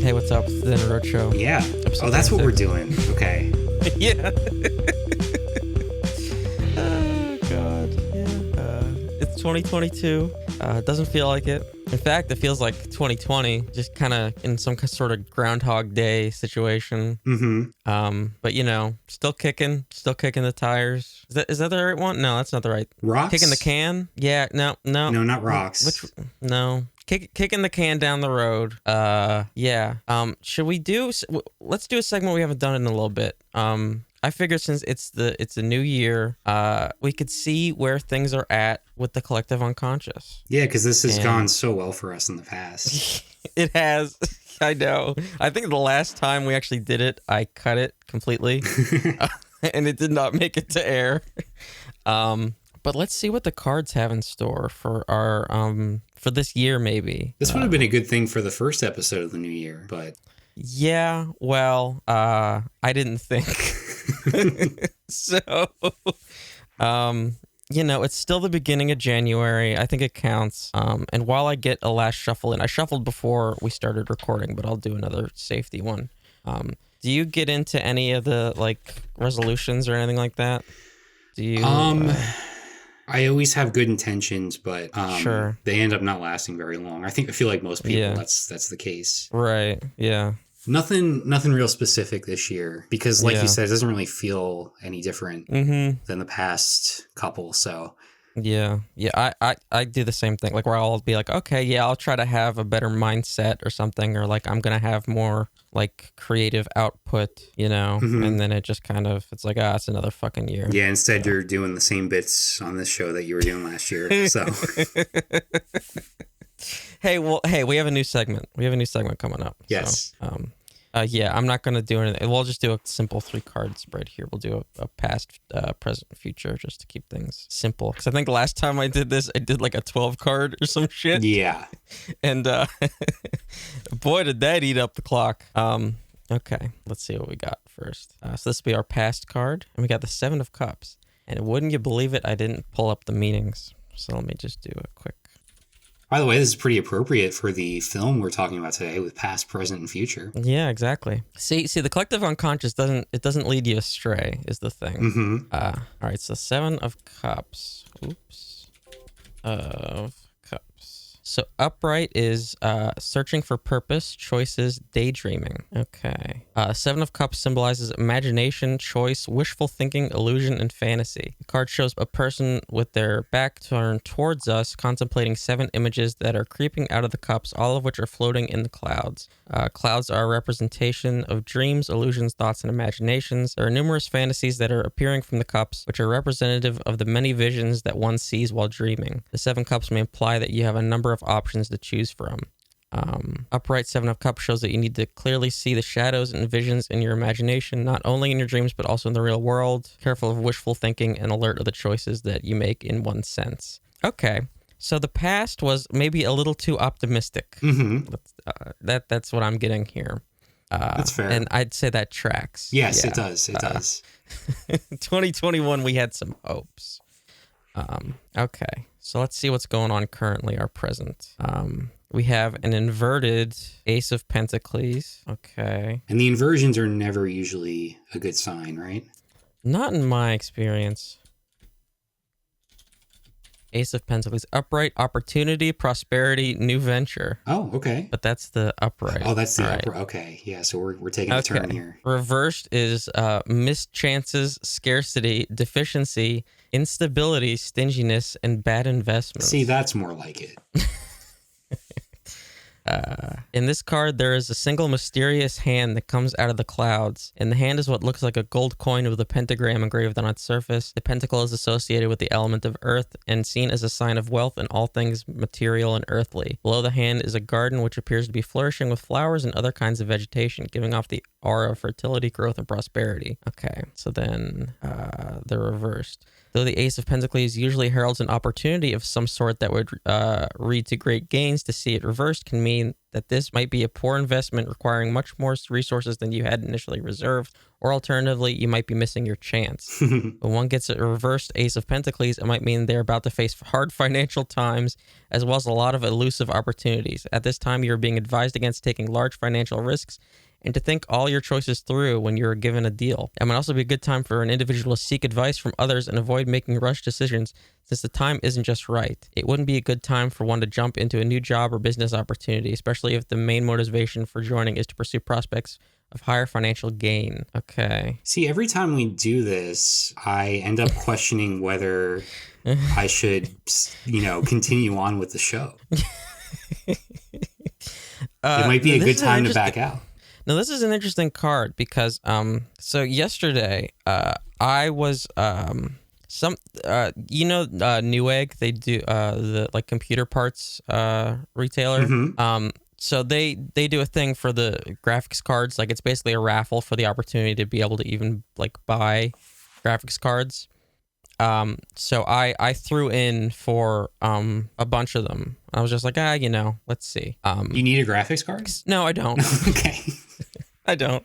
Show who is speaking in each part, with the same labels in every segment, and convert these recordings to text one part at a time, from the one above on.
Speaker 1: Hey, what's up? It's the DeadEndRoad Show.
Speaker 2: Yeah. Oh, that's what we're doing. Okay.
Speaker 1: Yeah. Oh, God. Yeah. It's 2022. It doesn't feel like it. In fact, it feels like 2020, just kind of in some sort of Groundhog Day situation.
Speaker 2: Mm-hmm.
Speaker 1: But you know, still kicking the tires. Is that the right one? No, that's not the right.
Speaker 2: Rocks?
Speaker 1: Kicking the can? Yeah, no.
Speaker 2: No, not rocks.
Speaker 1: No. Kicking the can down the road. Yeah. Should we do? Let's do a segment we haven't done in a little bit. I figured since it's a new year, we could see where things are at with the collective unconscious.
Speaker 2: Yeah, because this has gone so well for us in the past.
Speaker 1: It has. I know. I think the last time we actually did it, I cut it completely, and it did not make it to air. But let's see what the cards have in store for our for this year, maybe.
Speaker 2: This would have been a good thing for the first episode of the new year, but
Speaker 1: yeah, well, I didn't think. So, you know, it's still the beginning of January. I think it counts. And while I get a last shuffle in, I shuffled before we started recording, but I'll do another safety one. Do you get into any of the like resolutions or anything like that? Do you?
Speaker 2: I always have good intentions, but
Speaker 1: sure.
Speaker 2: They end up not lasting very long. I feel like most people, that's the case.
Speaker 1: Right. Yeah.
Speaker 2: Nothing real specific this year because, like you said, it doesn't really feel any different than the past couple. So,
Speaker 1: yeah, I do the same thing. Like where I'll be like, okay, yeah, I'll try to have a better mindset or something, or like I'm gonna have more like creative output, you know. And then it just kind of it's like it's another fucking year.
Speaker 2: Yeah, instead you're doing the same bits on this show that you were doing last year. So. Hey,
Speaker 1: we have a new segment. We have a new segment coming up.
Speaker 2: Yes.
Speaker 1: So, yeah, I'm not going to do anything. We'll just do a simple 3-card spread here. We'll do a past, present, future, just to keep things simple. Because I think last time I did this, I did like a 12-card or some shit.
Speaker 2: Yeah.
Speaker 1: And boy, did that eat up the clock. Okay, let's see what we got first. So this will be our past card. And we got the 7 of Cups. And wouldn't you believe it, I didn't pull up the meanings. So let me just do a quick.
Speaker 2: By the way, this is pretty appropriate for the film we're talking about today with past, present, and future.
Speaker 1: Yeah, exactly. See, the collective unconscious doesn't lead you astray is the thing. All right, so 7 of Cups. Oops. Of Cups. So upright is searching for purpose, choices, daydreaming. Okay. 7 of Cups symbolizes imagination, choice, wishful thinking, illusion, and fantasy. The card shows a person with their back turned towards us, contemplating 7 images that are creeping out of the cups, all of which are floating in the clouds. Clouds are a representation of dreams, illusions, thoughts, and imaginations. There are numerous fantasies that are appearing from the cups, which are representative of the many visions that one sees while dreaming. The 7 cups may imply that you have a number of options to choose from. Upright 7 of Cups shows that you need to clearly see the shadows and visions in your imagination, not only in your dreams, but also in the real world. Careful of wishful thinking and alert of the choices that you make in one sense. Okay. So the past was maybe a little too optimistic. That's what I'm getting here.
Speaker 2: That's fair.
Speaker 1: And I'd say that tracks.
Speaker 2: Yes, yeah. It does. It does.
Speaker 1: 2021, we had some hopes. Okay. So let's see what's going on currently, our present. We have an inverted Ace of Pentacles. Okay.
Speaker 2: And the inversions are never usually a good sign, right?
Speaker 1: Not in my experience. Ace of Pentacles. Upright, opportunity, prosperity, new venture.
Speaker 2: Oh, okay.
Speaker 1: But that's the upright.
Speaker 2: Oh, that's the upright. Okay. Yeah, so we're taking a turn here.
Speaker 1: Reversed is missed chances, scarcity, deficiency, instability, stinginess, and bad investments.
Speaker 2: See, that's more like it.
Speaker 1: In this card, there is a single mysterious hand that comes out of the clouds, and the hand is what looks like a gold coin with a pentagram engraved on its surface. The pentacle is associated with the element of earth and seen as a sign of wealth in all things material and earthly. Below the hand is a garden which appears to be flourishing with flowers and other kinds of vegetation, giving off the aura of fertility, growth, and prosperity. Okay, so then they're reversed. Though the Ace of Pentacles usually heralds an opportunity of some sort that would lead to great gains, to see it reversed can mean that this might be a poor investment requiring much more resources than you had initially reserved, or alternatively, you might be missing your chance. When one gets a reversed Ace of Pentacles, it might mean they're about to face hard financial times, as well as a lot of elusive opportunities. At this time, you're being advised against taking large financial risks and to think all your choices through when you're given a deal. It might also be a good time for an individual to seek advice from others and avoid making rushed decisions, since the time isn't just right. It wouldn't be a good time for one to jump into a new job or business opportunity, especially if the main motivation for joining is to pursue prospects of higher financial gain. Okay.
Speaker 2: See, every time we do this, I end up questioning whether I should, continue on with the show. It might be a good time to back out.
Speaker 1: Now, this is an interesting card because, so yesterday, I was, Newegg, they do, the, like, computer parts, retailer. Mm-hmm. So they do a thing for the graphics cards. Like, it's basically a raffle for the opportunity to be able to even, like, buy graphics cards. So I threw in for a bunch of them. I was just like, let's see.
Speaker 2: You need a graphics card?
Speaker 1: No, I don't.
Speaker 2: Okay.
Speaker 1: I don't.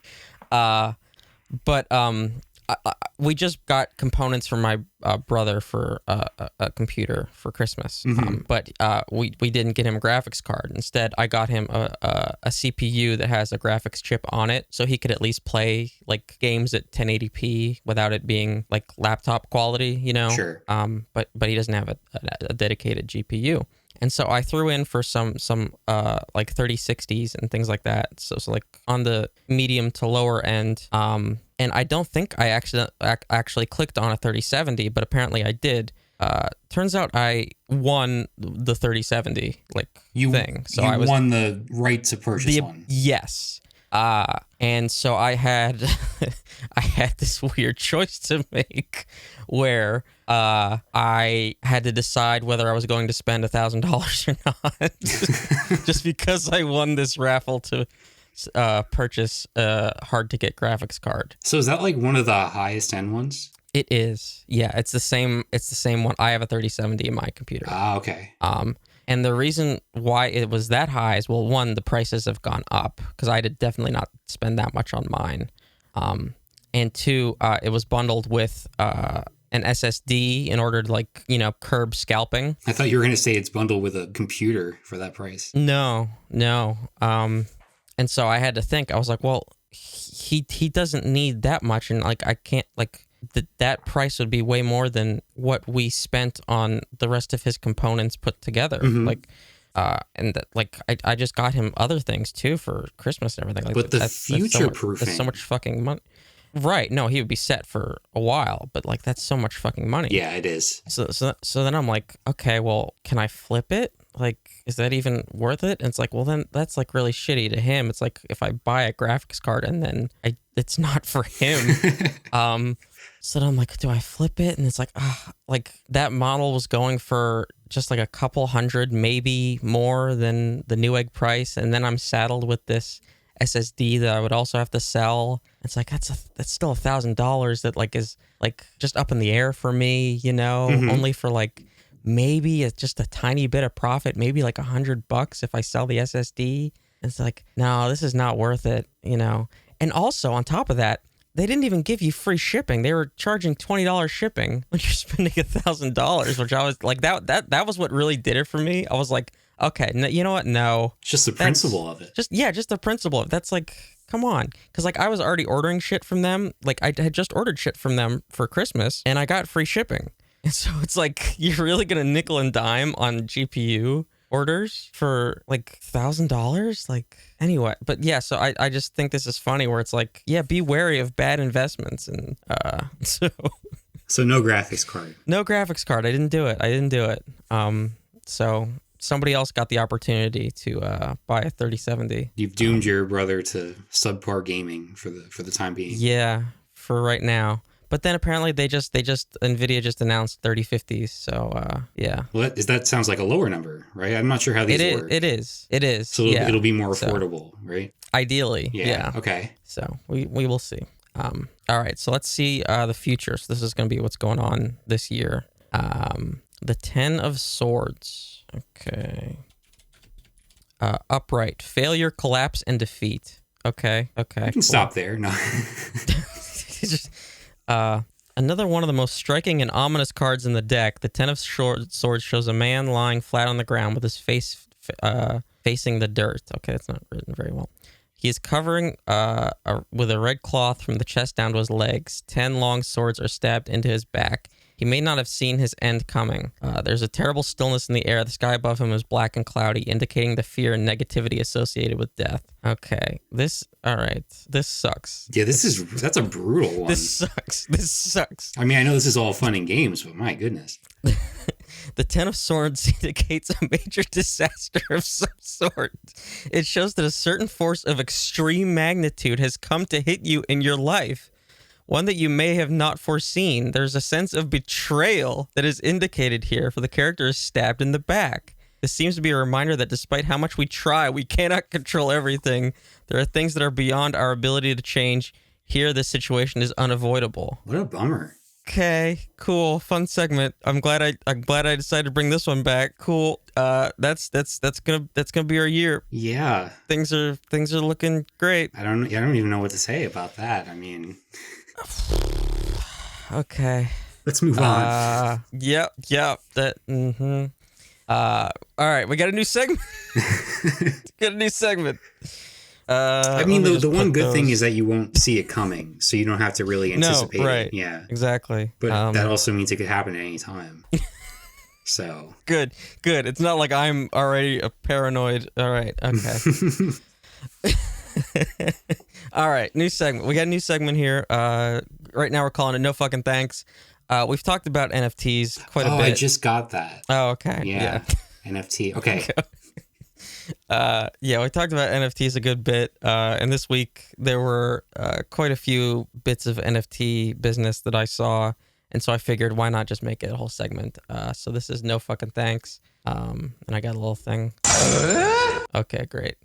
Speaker 1: We just got components from my brother for a computer for Christmas. Mm-hmm. We didn't get him a graphics card. Instead, I got him a CPU that has a graphics chip on it, so he could at least play like games at 1080p without it being like laptop quality,
Speaker 2: Sure.
Speaker 1: But he doesn't have a dedicated GPU. And so I threw in for some like 3060s and things like that. So like on the medium to lower end. And I don't think I actually clicked on a 3070, but apparently I did. Turns out I won the 3070 thing. So I won
Speaker 2: the right to purchase one.
Speaker 1: Yes. And so I had I had this weird choice to make where I had to decide whether I was going to spend $1,000 or not, just because I won this raffle to purchase a hard to get graphics card.
Speaker 2: So is that like one of the highest end ones?
Speaker 1: It is. Yeah, it's the same one. I have a 3070 in my computer.
Speaker 2: Ah, okay.
Speaker 1: And the reason why it was that high is, well, one, the prices have gone up because I did definitely not spend that much on mine. And two, it was bundled with an SSD in order to curb scalping.
Speaker 2: I thought you were going to say it's bundled with a computer for that price.
Speaker 1: No. And so I had to think. I was like, well, he doesn't need that much, and I can't that price would be way more than what we spent on the rest of his components put together. Mm-hmm. I just got him other things too for Christmas and everything.
Speaker 2: But the future proofing,
Speaker 1: that's so much fucking money. Right? No, he would be set for a while, but that's so much fucking money.
Speaker 2: Yeah, it is.
Speaker 1: So then I'm like, okay, well, can I flip it? Is that even worth it? And it's like, well, then that's really shitty to him. It's like if I buy a graphics card and then it's not for him. So then I'm like, do I flip it? And it's like, that model was going for just a couple hundred, maybe more than the Newegg price. And then I'm saddled with this SSD that I would also have to sell. It's like, that's still $1,000 that is just up in the air for me, mm-hmm. Only for maybe it's just a tiny bit of profit, maybe $100 if I sell the SSD. It's like, no, this is not worth it, And also on top of that, they didn't even give you free shipping. They were charging $20 shipping when you're spending $1,000, which I was like, that was what really did it for me. I was like, okay, no, you know what? No.
Speaker 2: It's just the principle of it.
Speaker 1: Just the principle of it. That's come on. Because I was already ordering shit from them. I had just ordered shit from them for Christmas and I got free shipping. And so it's you're really going to nickel and dime on GPU orders for $1,000? Anyway, but yeah, so I just think this is funny where it's be wary of bad investments. And
Speaker 2: so no graphics card.
Speaker 1: No graphics card. I didn't do it. So somebody else got the opportunity to buy a 3070.
Speaker 2: You've doomed your brother to subpar gaming for the time being.
Speaker 1: Yeah, for right now. But then apparently NVIDIA just announced 3050s. So yeah.
Speaker 2: Well, that sounds like a lower number, right? I'm not sure how these work.
Speaker 1: It is.
Speaker 2: So it'll be more affordable, right?
Speaker 1: Ideally. Yeah.
Speaker 2: Okay.
Speaker 1: So we will see. All right. So let's see the future. So this is going to be what's going on this year. The 10 of Swords. Okay. Upright. Failure, collapse, and defeat. Okay.
Speaker 2: You can stop there. No.
Speaker 1: Another one of the most striking and ominous cards in the deck. The Ten of Swords shows a man lying flat on the ground with his face facing the dirt. Okay, that's not written very well. He is covering with a red cloth from the chest down to his legs. 10 long swords are stabbed into his back. He may not have seen his end coming. There's a terrible stillness in the air. The sky above him is black and cloudy, indicating the fear and negativity associated with death. Okay, all right. This sucks.
Speaker 2: Yeah, that's a brutal one.
Speaker 1: This sucks.
Speaker 2: I mean, I know this is all fun and games, but my goodness.
Speaker 1: The Ten of Swords indicates a major disaster of some sort. It shows that a certain force of extreme magnitude has come to hit you in your life. One that you may have not foreseen. There's a sense of betrayal that is indicated here, for the character is stabbed in the back. This seems to be a reminder that despite how much we try, we cannot control everything. There are things that are beyond our ability to change. Here, this situation is unavoidable.
Speaker 2: What a bummer.
Speaker 1: Okay, cool, fun segment. I'm glad I decided to bring this one back. Cool. That's gonna be our year.
Speaker 2: Yeah. Things
Speaker 1: are looking great.
Speaker 2: I don't even know what to say about that. I mean.
Speaker 1: Okay.
Speaker 2: Let's move on.
Speaker 1: Yep. That. All right, we got a new segment.
Speaker 2: I mean, the one good thing is that you won't see it coming, so you don't have to really anticipate it. Yeah,
Speaker 1: exactly.
Speaker 2: But that also means it could happen at any time. So
Speaker 1: good. It's not like I'm already paranoid. All right. Okay. All right. New segment. We got a new segment here. Right now we're calling it No Fucking Thanks. We've talked about NFTs quite a bit.
Speaker 2: I just got that.
Speaker 1: Oh, okay.
Speaker 2: Yeah. NFT. Okay.
Speaker 1: We talked about NFTs a good bit, and this week there were quite a few bits of NFT business that I saw, and so I figured why not just make it a whole segment. So this is No Fucking Thanks, and I got a little thing. Okay, great.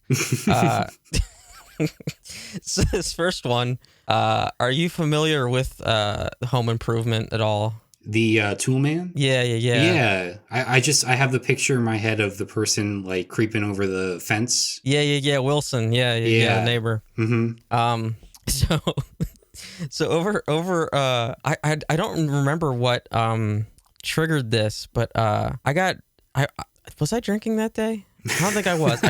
Speaker 1: So this first one, are you familiar with Home Improvement at all?
Speaker 2: The Tool Man?
Speaker 1: Yeah.
Speaker 2: Yeah. I have the picture in my head of the person like creeping over the fence.
Speaker 1: Yeah. Wilson. Yeah. Neighbor.
Speaker 2: Mm-hmm.
Speaker 1: So over I don't remember what triggered this, but was I drinking that day? I don't think I was.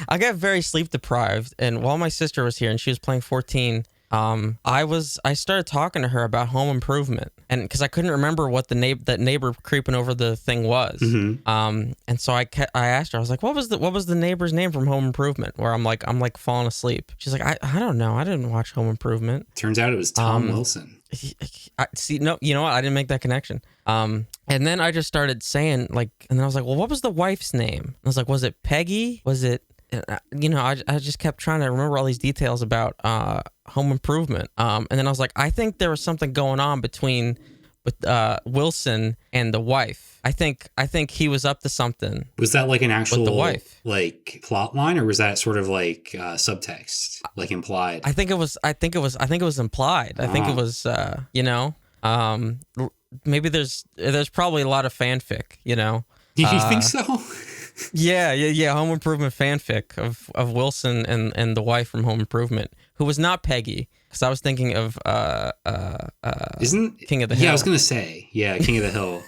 Speaker 1: I got very sleep deprived, and while my sister was here and she was playing 14, I started talking to her about Home Improvement, and because I couldn't remember what that neighbor creeping over the thing was.
Speaker 2: Mm-hmm.
Speaker 1: And so I asked her, I was like, what was the neighbor's name from Home Improvement? Where I'm like falling asleep. She's like, I don't know, I didn't watch Home Improvement.
Speaker 2: Turns out it was Tom Wilson.
Speaker 1: No, you know what? I didn't make that connection. And then I just started saying and then I was like, well, what was the wife's name? I was like, was it Peggy? Was it? I just kept trying to remember all these details about Home Improvement. And then I was like, I think there was something going on with Wilson and the wife. I think he was up to something.
Speaker 2: Was that like an actual
Speaker 1: with the wife,
Speaker 2: like plot line, or was that sort of like subtext, like implied?
Speaker 1: I think it was implied. I think it was maybe there's probably a lot of fanfic,
Speaker 2: Do you think so?
Speaker 1: Yeah. Home Improvement fanfic of Wilson and the wife from Home Improvement, who was not Peggy, because I was thinking of
Speaker 2: isn't
Speaker 1: King of the Hill.
Speaker 2: Yeah, I was gonna say King of the Hill.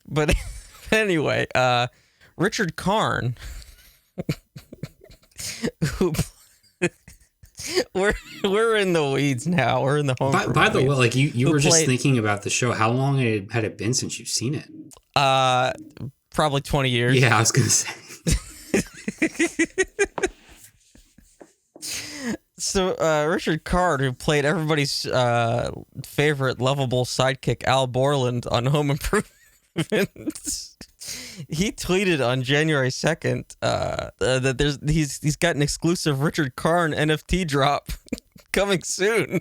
Speaker 1: But anyway, Richard Karn, who. We're in the weeds now. We're in the home.
Speaker 2: By the way, like you were just thinking about the show. How long had it been since you've seen it?
Speaker 1: Probably 20 years.
Speaker 2: Yeah, I was gonna say.
Speaker 1: So Richard Karn, who played everybody's favorite lovable sidekick Al Borland on Home Improvement, he tweeted on January 2nd that he's got an exclusive Richard Karn NFT drop coming soon.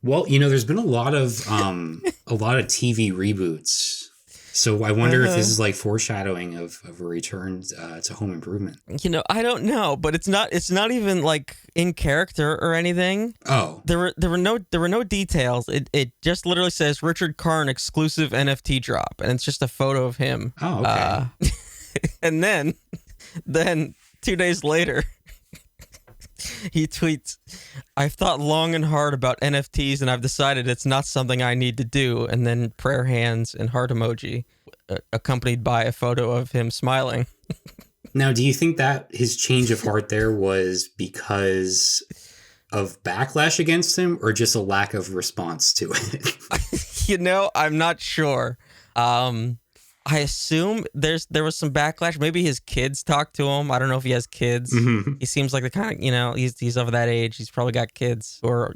Speaker 1: Well,
Speaker 2: there's been a lot of TV reboots So I wonder if this is like foreshadowing of a return to Home Improvement.
Speaker 1: I don't know, but it's not even like in character or anything.
Speaker 2: Oh,
Speaker 1: there were no details. It just literally says Richard Karn exclusive NFT drop, and it's just a photo of him.
Speaker 2: Oh, okay.
Speaker 1: And then 2 days later, he tweets, "I've thought long and hard about NFTs, and I've decided it's not something I need to do." And then prayer hands and heart emoji, accompanied by a photo of him smiling.
Speaker 2: Now, do you think that his change of heart there was because of backlash against him, or just a lack of response to it?
Speaker 1: I'm not sure. I assume there was some backlash. Maybe his kids talked to him. I don't know if he has kids. Mm-hmm. He seems like the kind of, he's of that age. He's probably got kids who are,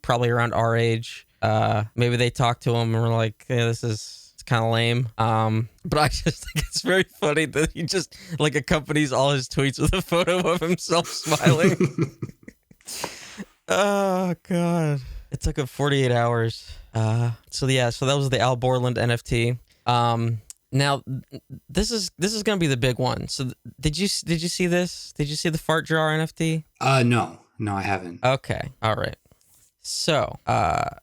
Speaker 1: probably around our age. Maybe they talked to him and were like, "Yeah, it's kind of lame." But I just think it's very funny that he just like accompanies all his tweets with a photo of himself smiling. Oh God. It took him 48 hours. So that was the Al Borland NFT. Now, this is going to be the big one. So did you see this? Did you see the fart jar NFT?
Speaker 2: No, I haven't.
Speaker 1: Okay. All right. So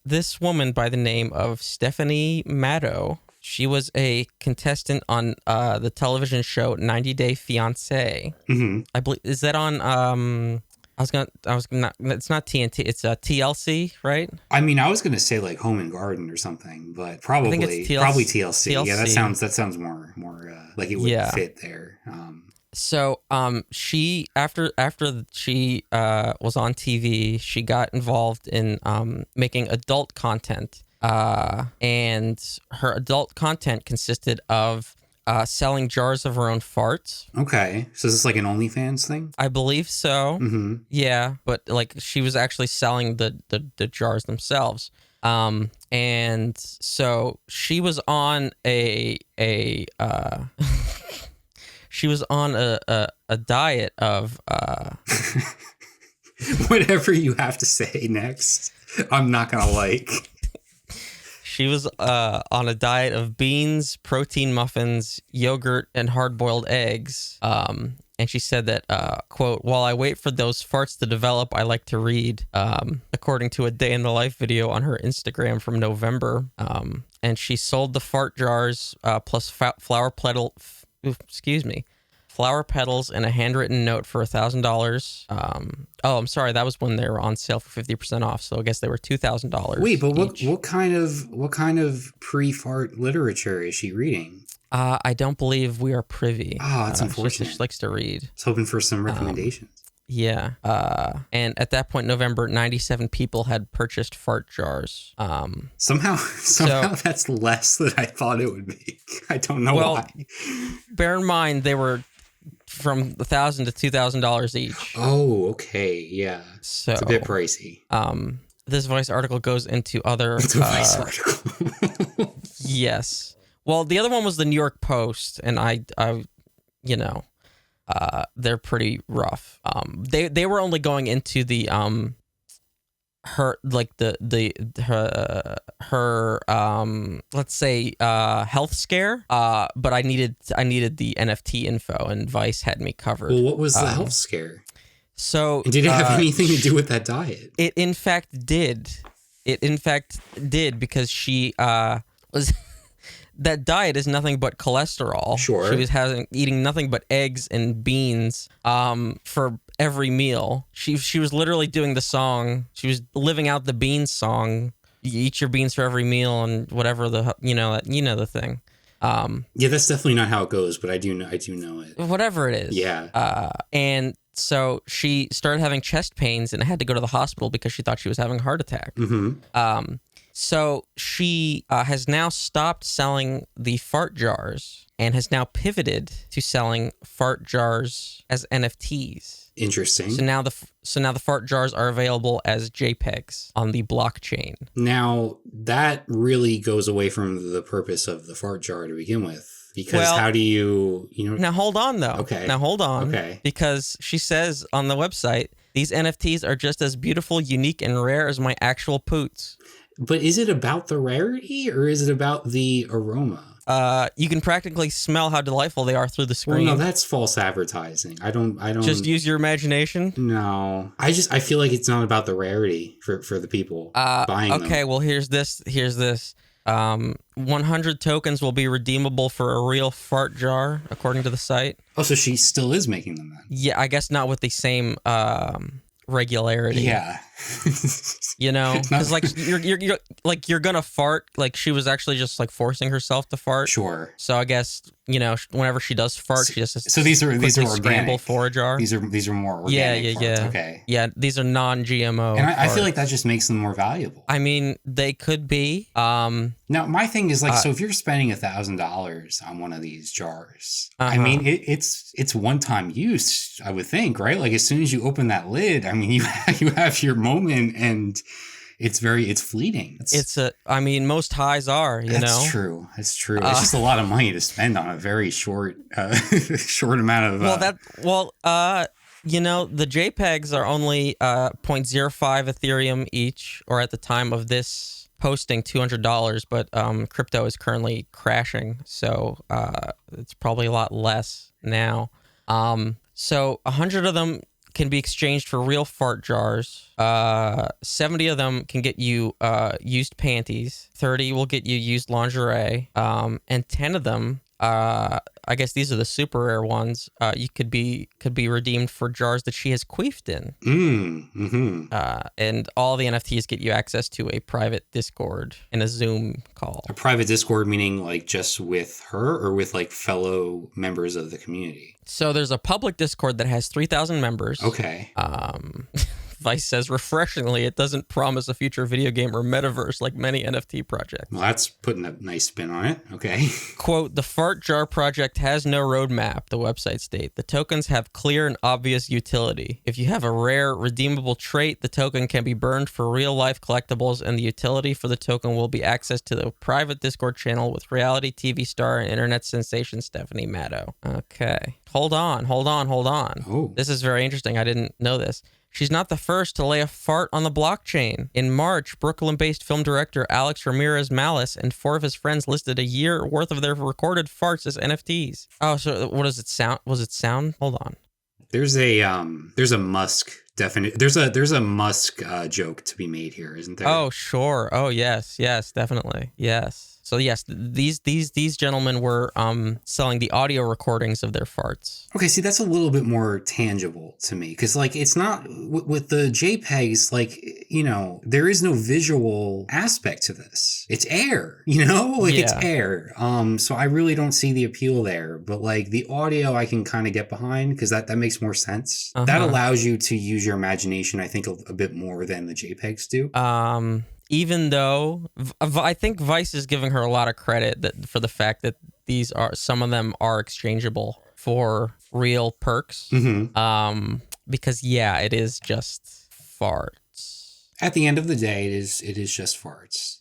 Speaker 1: this woman by the name of Stephanie Maddow, she was a contestant on the television show 90 Day Fiancé. Mm-hmm. I believe, is that on it's not TNT, it's TLC, right?
Speaker 2: I mean, I was gonna say like Home and Garden or something, but probably TLC. Yeah, that sounds more like it would fit there.
Speaker 1: So she after she was on TV, she got involved in making adult content, and her adult content consisted of selling jars of her own farts.
Speaker 2: Okay, so is this like an OnlyFans thing?
Speaker 1: I believe so.
Speaker 2: Mm-hmm.
Speaker 1: Yeah, but like she was actually selling the jars themselves. And so she was on a she was on a diet of
Speaker 2: whatever you have to say next, I'm not gonna like.
Speaker 1: She was on a diet of beans, protein muffins, yogurt, and hard-boiled eggs. And she said that, quote, "While I wait for those farts to develop, I like to read," according to a day in the life video on her Instagram from November. And she sold the fart jars plus flower petals and a handwritten note for $1,000. I'm sorry, that was when they were on sale for 50% off. So I guess they were $2,000.
Speaker 2: Wait, but what kind of pre-fart literature is she reading?
Speaker 1: I don't believe we are privy.
Speaker 2: Oh, that's unfortunate.
Speaker 1: She likes to read.
Speaker 2: I was hoping for some recommendations.
Speaker 1: Yeah. And at that point, November, 97 people had purchased fart jars.
Speaker 2: Somehow that's less than I thought it would be. I don't know why.
Speaker 1: Bear in mind, they were from $1,000 to $2,000 each.
Speaker 2: Oh, okay, yeah. So it's a bit pricey.
Speaker 1: This Vice article goes into other.
Speaker 2: It's a Vice article.
Speaker 1: Yes. Well, the other one was the New York Post, and they're pretty rough. They were only going into the her let's say health scare, but I needed the NFT info, and Vice had me covered.
Speaker 2: Well, what was the health scare?
Speaker 1: So
Speaker 2: did it have anything to do with that diet?
Speaker 1: It in fact did. Because she was. That diet is nothing but cholesterol.
Speaker 2: Sure.
Speaker 1: She was eating nothing but eggs and beans for every meal. She was literally doing the song. She was living out the beans song. You eat your beans for every meal and whatever the thing.
Speaker 2: Yeah, that's definitely not how it goes, but I do know it.
Speaker 1: Whatever it is.
Speaker 2: Yeah.
Speaker 1: And so she started having chest pains and had to go to the hospital because she thought she was having a heart attack.
Speaker 2: Mm-hmm.
Speaker 1: So she has now stopped selling the fart jars and has now pivoted to selling fart jars as NFTs.
Speaker 2: Interesting.
Speaker 1: So now the fart jars are available as JPEGs on the blockchain.
Speaker 2: Now that really goes away from the purpose of the fart jar to begin with. Because how do you
Speaker 1: Now hold on though.
Speaker 2: Okay.
Speaker 1: Now hold on.
Speaker 2: Okay.
Speaker 1: Because she says on the website, these NFTs are just as beautiful, unique, and rare as my actual poots.
Speaker 2: But is it about the rarity or is it about the aroma?
Speaker 1: You can practically smell how delightful they are through the screen.
Speaker 2: Well, no, that's false advertising. I don't
Speaker 1: just use your imagination.
Speaker 2: No, I feel like it's not about the rarity for the people buying them.
Speaker 1: Okay, well, here's this. 100 tokens will be redeemable for a real fart jar, according to the site.
Speaker 2: Oh, so she still is making them then?
Speaker 1: Yeah, I guess not with the same regularity.
Speaker 2: Yeah.
Speaker 1: Because like you're gonna fart. Like she was actually just like forcing herself to fart.
Speaker 2: Sure.
Speaker 1: So I guess whenever she does fart, she just
Speaker 2: so these are
Speaker 1: scramble
Speaker 2: organic
Speaker 1: for a jar.
Speaker 2: These are more organic.
Speaker 1: Yeah.
Speaker 2: Okay.
Speaker 1: Yeah, these are non-GMO.
Speaker 2: And I feel like that just makes them more valuable.
Speaker 1: I mean, they could be.
Speaker 2: Now my thing is like, so if you're spending $1,000 on one of these jars, I mean, it's one-time use, I would think, right? Like as soon as you open that lid, I mean, you have your moment, and it's fleeting.
Speaker 1: Most highs are,
Speaker 2: That's true. It's just a lot of money to spend on a very short amount of.
Speaker 1: The JPEGs are only 0.05 Ethereum each, or at the time of this posting, $200. But crypto is currently crashing, so it's probably a lot less now. So 100 of them can be exchanged for real fart jars. 70 of them can get you used panties. 30 will get you used lingerie. And 10 of them, I guess these are the super rare ones, you could be redeemed for jars that she has queefed in. And all the NFTs get you access to a private Discord and a Zoom call.
Speaker 2: A private Discord meaning like just with her or with like fellow members of the community?
Speaker 1: So there's a public Discord that has 3,000 members.
Speaker 2: Okay.
Speaker 1: Vice says, refreshingly, it doesn't promise a future video game or metaverse like many NFT projects.
Speaker 2: Well, that's putting a nice spin on it. Okay.
Speaker 1: Quote, the Fart Jar project has no roadmap, the website states. The tokens have clear and obvious utility. If you have a rare, redeemable trait, the token can be burned for real-life collectibles, and the utility for the token will be access to the private Discord channel with reality TV star and internet sensation Stephanie Maddow. Okay. Hold on.
Speaker 2: Oh.
Speaker 1: This is very interesting. I didn't know this. She's not the first to lay a fart on the blockchain. In March, Brooklyn-based film director Alex Ramirez Malice and 4 of his friends listed a year worth of their recorded farts as NFTs. Oh, so what does it sound? Was it sound? Hold on.
Speaker 2: There's a Musk there's a Musk joke to be made here, isn't there?
Speaker 1: Oh, sure. Oh, yes, definitely. Yes. So yes, these gentlemen were selling the audio recordings of their farts.
Speaker 2: Okay, see, that's a little bit more tangible to me, because like it's not with the JPEGs, like, there is no visual aspect to this. It's air, it's air. So I really don't see the appeal there. But like the audio, I can kind of get behind because that makes more sense. That allows you to use your imagination, I think, a bit more than the JPEGs do.
Speaker 1: Even though I think Vice is giving her a lot of credit for the fact that some of them are exchangeable for real perks. Because it is just farts.
Speaker 2: At the end of the day, it is just farts.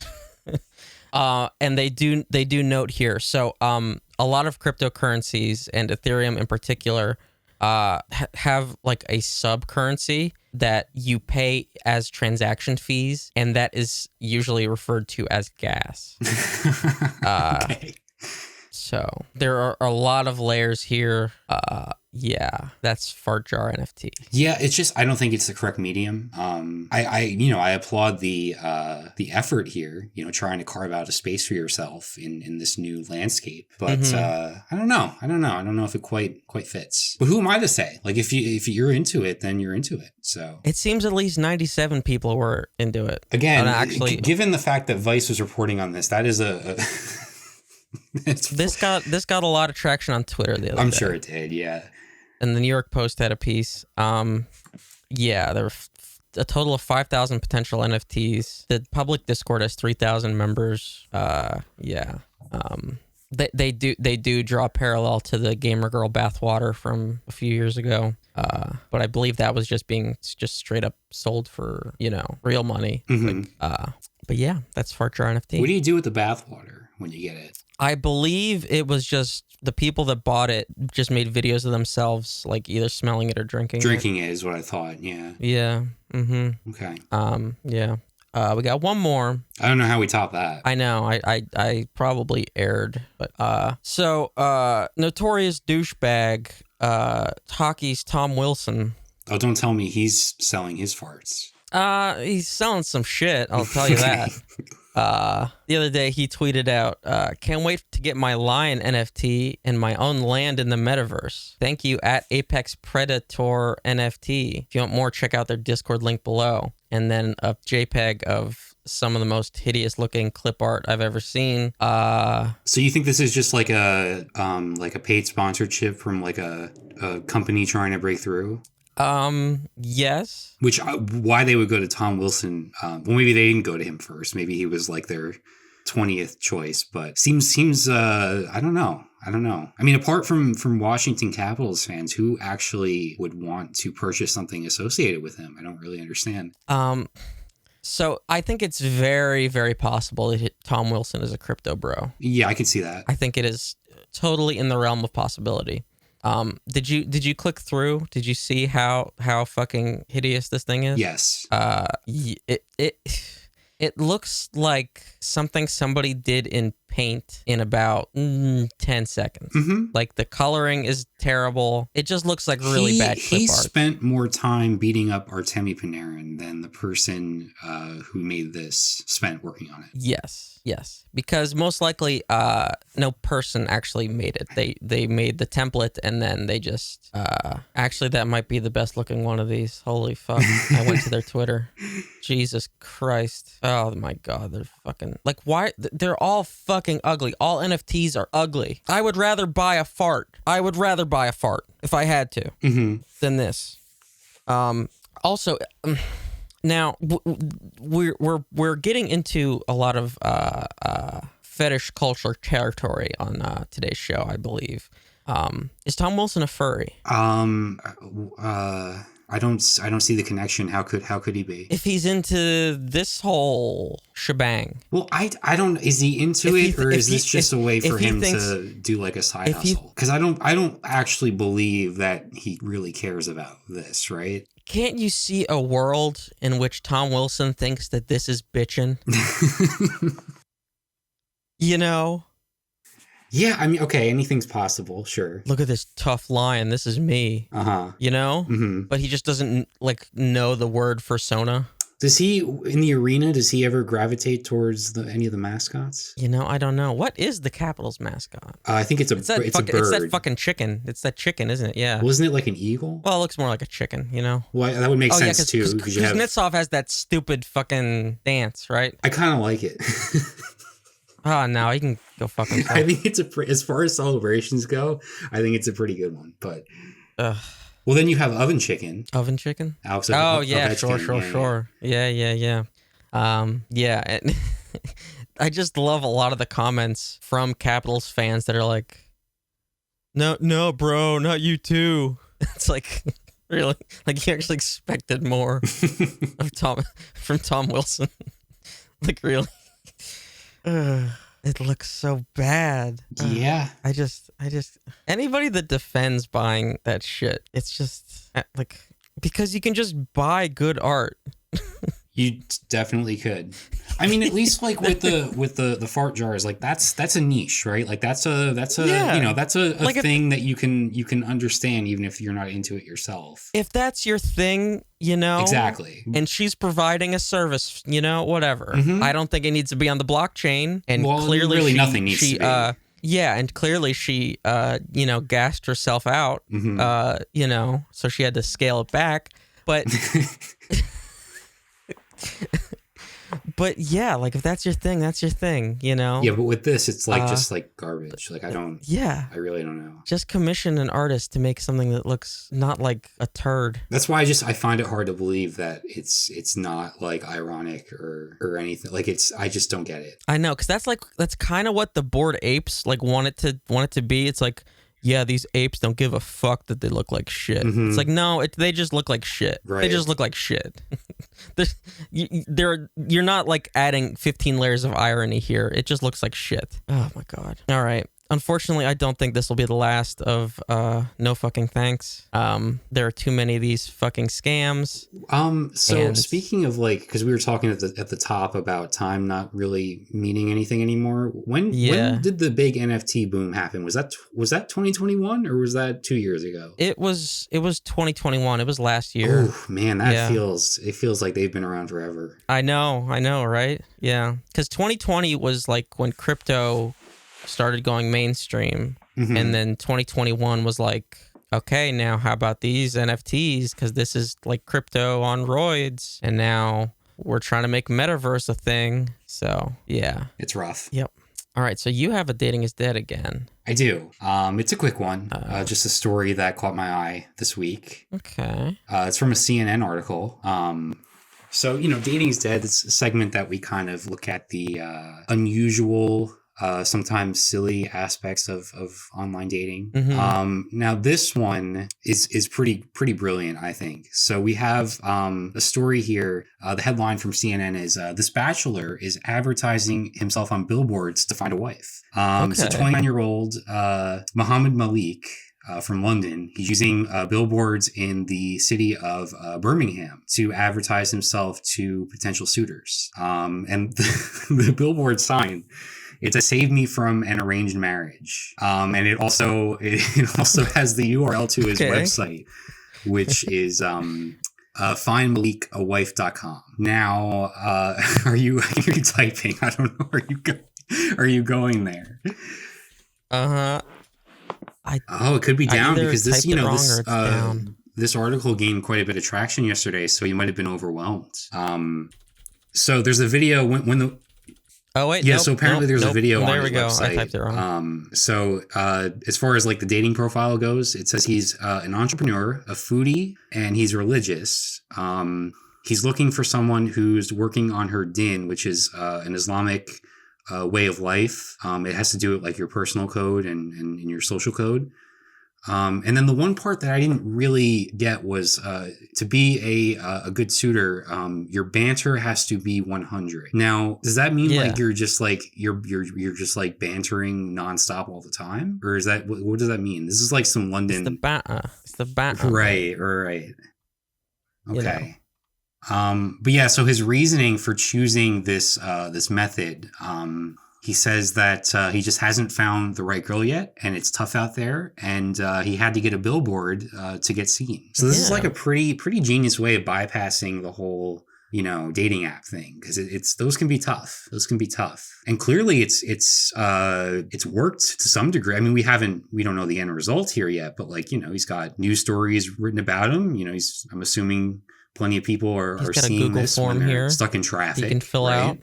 Speaker 1: And they do note here. So a lot of cryptocurrencies, and Ethereum in particular, have like a sub currency that you pay as transaction fees, and that is usually referred to as gas.
Speaker 2: Okay.
Speaker 1: So there are a lot of layers here. That's Fart Jar NFT.
Speaker 2: Yeah, it's just, I don't think it's the correct medium. I applaud the effort here, trying to carve out a space for yourself in this new landscape. But I don't know. I don't know if it quite fits. But who am I to say? Like if you're into it, then you're into it. So
Speaker 1: it seems at least 97 people were into it.
Speaker 2: Again, given the fact that Vice was reporting on this, that is a
Speaker 1: This got a lot of traction on Twitter the other day.
Speaker 2: I'm sure it did, yeah.
Speaker 1: And the New York Post had a piece. There were a total of 5,000 potential NFTs. The public Discord has 3,000 members. They do draw a parallel to the Gamer Girl bathwater from a few years ago. But I believe that was just straight up sold for, real money. But yeah, that's Fart Jar NFT.
Speaker 2: What do you do with the bathwater when you get it?
Speaker 1: I believe it was just the people that bought it just made videos of themselves, like either smelling it or drinking it.
Speaker 2: Drinking it is what I thought, yeah.
Speaker 1: Yeah.
Speaker 2: Okay.
Speaker 1: Yeah. We got one more.
Speaker 2: I don't know how we top that.
Speaker 1: I know. I probably erred, but notorious douchebag, hockey's Tom Wilson.
Speaker 2: Oh, don't tell me he's selling his farts.
Speaker 1: He's selling some shit. I'll tell you that. The other day he tweeted out, can't wait to get my lion NFT and my own land in the metaverse. Thank you at Apex Predator NFT. If you want more, check out their Discord link below. And then a JPEG of some of the most hideous looking clip art I've ever seen.
Speaker 2: So you think this is just like a paid sponsorship from like a company trying to break through?
Speaker 1: Yes.
Speaker 2: Which, why they would go to Tom Wilson? Well, maybe they didn't go to him first. Maybe he was like their 20th choice. But seems. I don't know. I mean, apart from Washington Capitals fans, who actually would want to purchase something associated with him? I don't really understand.
Speaker 1: So I think it's very, very possible that Tom Wilson is a crypto bro.
Speaker 2: Yeah, I can see that.
Speaker 1: I think it is totally in the realm of possibility. Did you click through? Did you see how fucking hideous this thing is?
Speaker 2: Yes.
Speaker 1: It looks like something somebody did in Paint in about 10 seconds.
Speaker 2: Mm-hmm.
Speaker 1: Like the coloring is terrible. It just looks like really bad clip art.
Speaker 2: He spent more time beating up Artemi Panarin than the person who made this spent working on it.
Speaker 1: Yes. Because most likely no person actually made it. They made the template and then they just actually that might be the best looking one of these. Holy fuck. I went to their Twitter. Jesus Christ. Oh my god, they're fucking like why they're all fucking ugly. All NFTs are ugly. I would rather buy a fart. If I had to than this. Also now we're getting into a lot of fetish culture territory on today's show, I believe. Is Tom Wilson a furry?
Speaker 2: I don't see the connection. How could he be?
Speaker 1: If he's into this whole shebang.
Speaker 2: Well, I don't. Is he into it, or is this just a way for him to do like a side hustle? Because I don't actually believe that he really cares about this, right?
Speaker 1: Can't you see a world in which Tom Wilson thinks that this is bitchin'? You know?
Speaker 2: Yeah, I mean, okay, anything's possible, sure.
Speaker 1: Look at this tough lion. This is me. You know? Mm-hmm. But he just doesn't like know the word fursona.
Speaker 2: Does he, in the arena, does he ever gravitate towards any of the mascots?
Speaker 1: You know, I don't know. What is the Capitals mascot?
Speaker 2: I think it's a bird.
Speaker 1: It's that fucking chicken. It's that chicken, isn't it? Yeah.
Speaker 2: Wasn't it like an eagle?
Speaker 1: Well, it looks more like a chicken, you know?
Speaker 2: Well, that would make sense, too.
Speaker 1: Because Kuznetsov has that stupid fucking dance, right?
Speaker 2: I kind of like it.
Speaker 1: Oh, no, he can go fuck himself.
Speaker 2: I think it's as far as celebrations go, I think it's a pretty good one. But well, then you have oven chicken.
Speaker 1: Oven chicken?
Speaker 2: Alex
Speaker 1: yeah, sure. Yeah. And I just love a lot of the comments from Capitals fans that are like, no, bro, not you too. It's like, really? Like, you actually expected more from Tom Wilson. Like, really? It looks so bad.
Speaker 2: Yeah.
Speaker 1: I just anybody that defends buying that shit, it's just like because you can just buy good art.
Speaker 2: You definitely could. I mean, at least like with the fart jars, like that's a niche, right? Like that's a
Speaker 1: yeah.
Speaker 2: You know, that's a like thing that you can understand even if you're not into it yourself.
Speaker 1: If that's your thing, you know,
Speaker 2: exactly.
Speaker 1: And she's providing a service, you know, whatever. Mm-hmm. I don't think it needs to be on the blockchain. And clearly,
Speaker 2: really nothing needs to be.
Speaker 1: Yeah, and clearly she, you know, gassed herself out. Mm-hmm. You know, so she had to scale it back, but. But yeah, like if that's your thing, that's your thing, you know?
Speaker 2: Yeah, but with this, it's like just like garbage. Like I really don't know.
Speaker 1: Just commission an artist to make something that looks not like a turd.
Speaker 2: That's why I find it hard to believe that it's not like ironic or anything. Like I just don't get it.
Speaker 1: I know, because that's kind of what the Bored Apes like want it to be. It's like, yeah, these apes don't give a fuck that they look like shit. Mm-hmm. It's like, no, they just look like shit.
Speaker 2: Right.
Speaker 1: They just look like shit. You're not like adding 15 layers of irony here. It just looks like shit. Oh my God. All right. unfortunately, I don't think this will be the last of no fucking thanks. There are too many of these fucking scams.
Speaker 2: So speaking of like, because we were talking at the top about time not really meaning anything anymore. When did the big NFT boom happen? Was that 2021 or was that 2 years ago?
Speaker 1: It was 2021. It was last year.
Speaker 2: Oh man, that feels like they've been around forever.
Speaker 1: I know, right? Yeah, because 2020 was like when crypto started going mainstream, and then 2021 was like, okay, now how about these NFTs? Because this is like crypto on roids, and now we're trying to make metaverse a thing. So yeah,
Speaker 2: it's rough.
Speaker 1: Yep. All right, so you have a Dating is Dead again.
Speaker 2: I do. It's a quick one. Just a story that caught my eye this week.
Speaker 1: Okay.
Speaker 2: It's from a CNN article. So, Dating is Dead. It's a segment that we kind of look at the unusual, sometimes silly aspects of online dating. Now, this one is pretty brilliant, I think. So we have a story here. The headline from CNN is, this bachelor is advertising himself on billboards to find a wife. So 29-year-old Mohammed Malik, from London. He's using billboards in the city of Birmingham to advertise himself to potential suitors. And the billboard sign, it says, "Save me from an arranged marriage." And it also has the URL to his website, which is findmalikawife.com. Now, are you typing? I don't know. Are you going there? It could be down because this, this article gained quite a bit of traction yesterday, so you might have been overwhelmed. So there's a video when the. Oh wait, so apparently there's a video on his website. I typed it wrong. So as far as like the dating profile goes, it says he's an entrepreneur, a foodie, and he's religious. He's looking for someone who's working on her din, which is an Islamic way of life. It has to do with like your personal code and your social code. And then the one part that I didn't really get was to be a good suitor, your banter has to be 100. Now, does that mean like you're just like you're just like bantering nonstop all the time, or is that what does that mean? This is like some London.
Speaker 1: It's the banter.
Speaker 2: Right. Okay. But yeah, so his reasoning for choosing this method, he says that he just hasn't found the right girl yet, and it's tough out there, and he had to get a billboard to get seen. So this is like a pretty genius way of bypassing the whole dating app thing, because it's those can be tough. And clearly it's worked to some degree. I mean, we don't know the end result here yet, but like he's got news stories written about him. I'm assuming plenty of people are seeing this when they're stuck in traffic.
Speaker 1: You can fill out.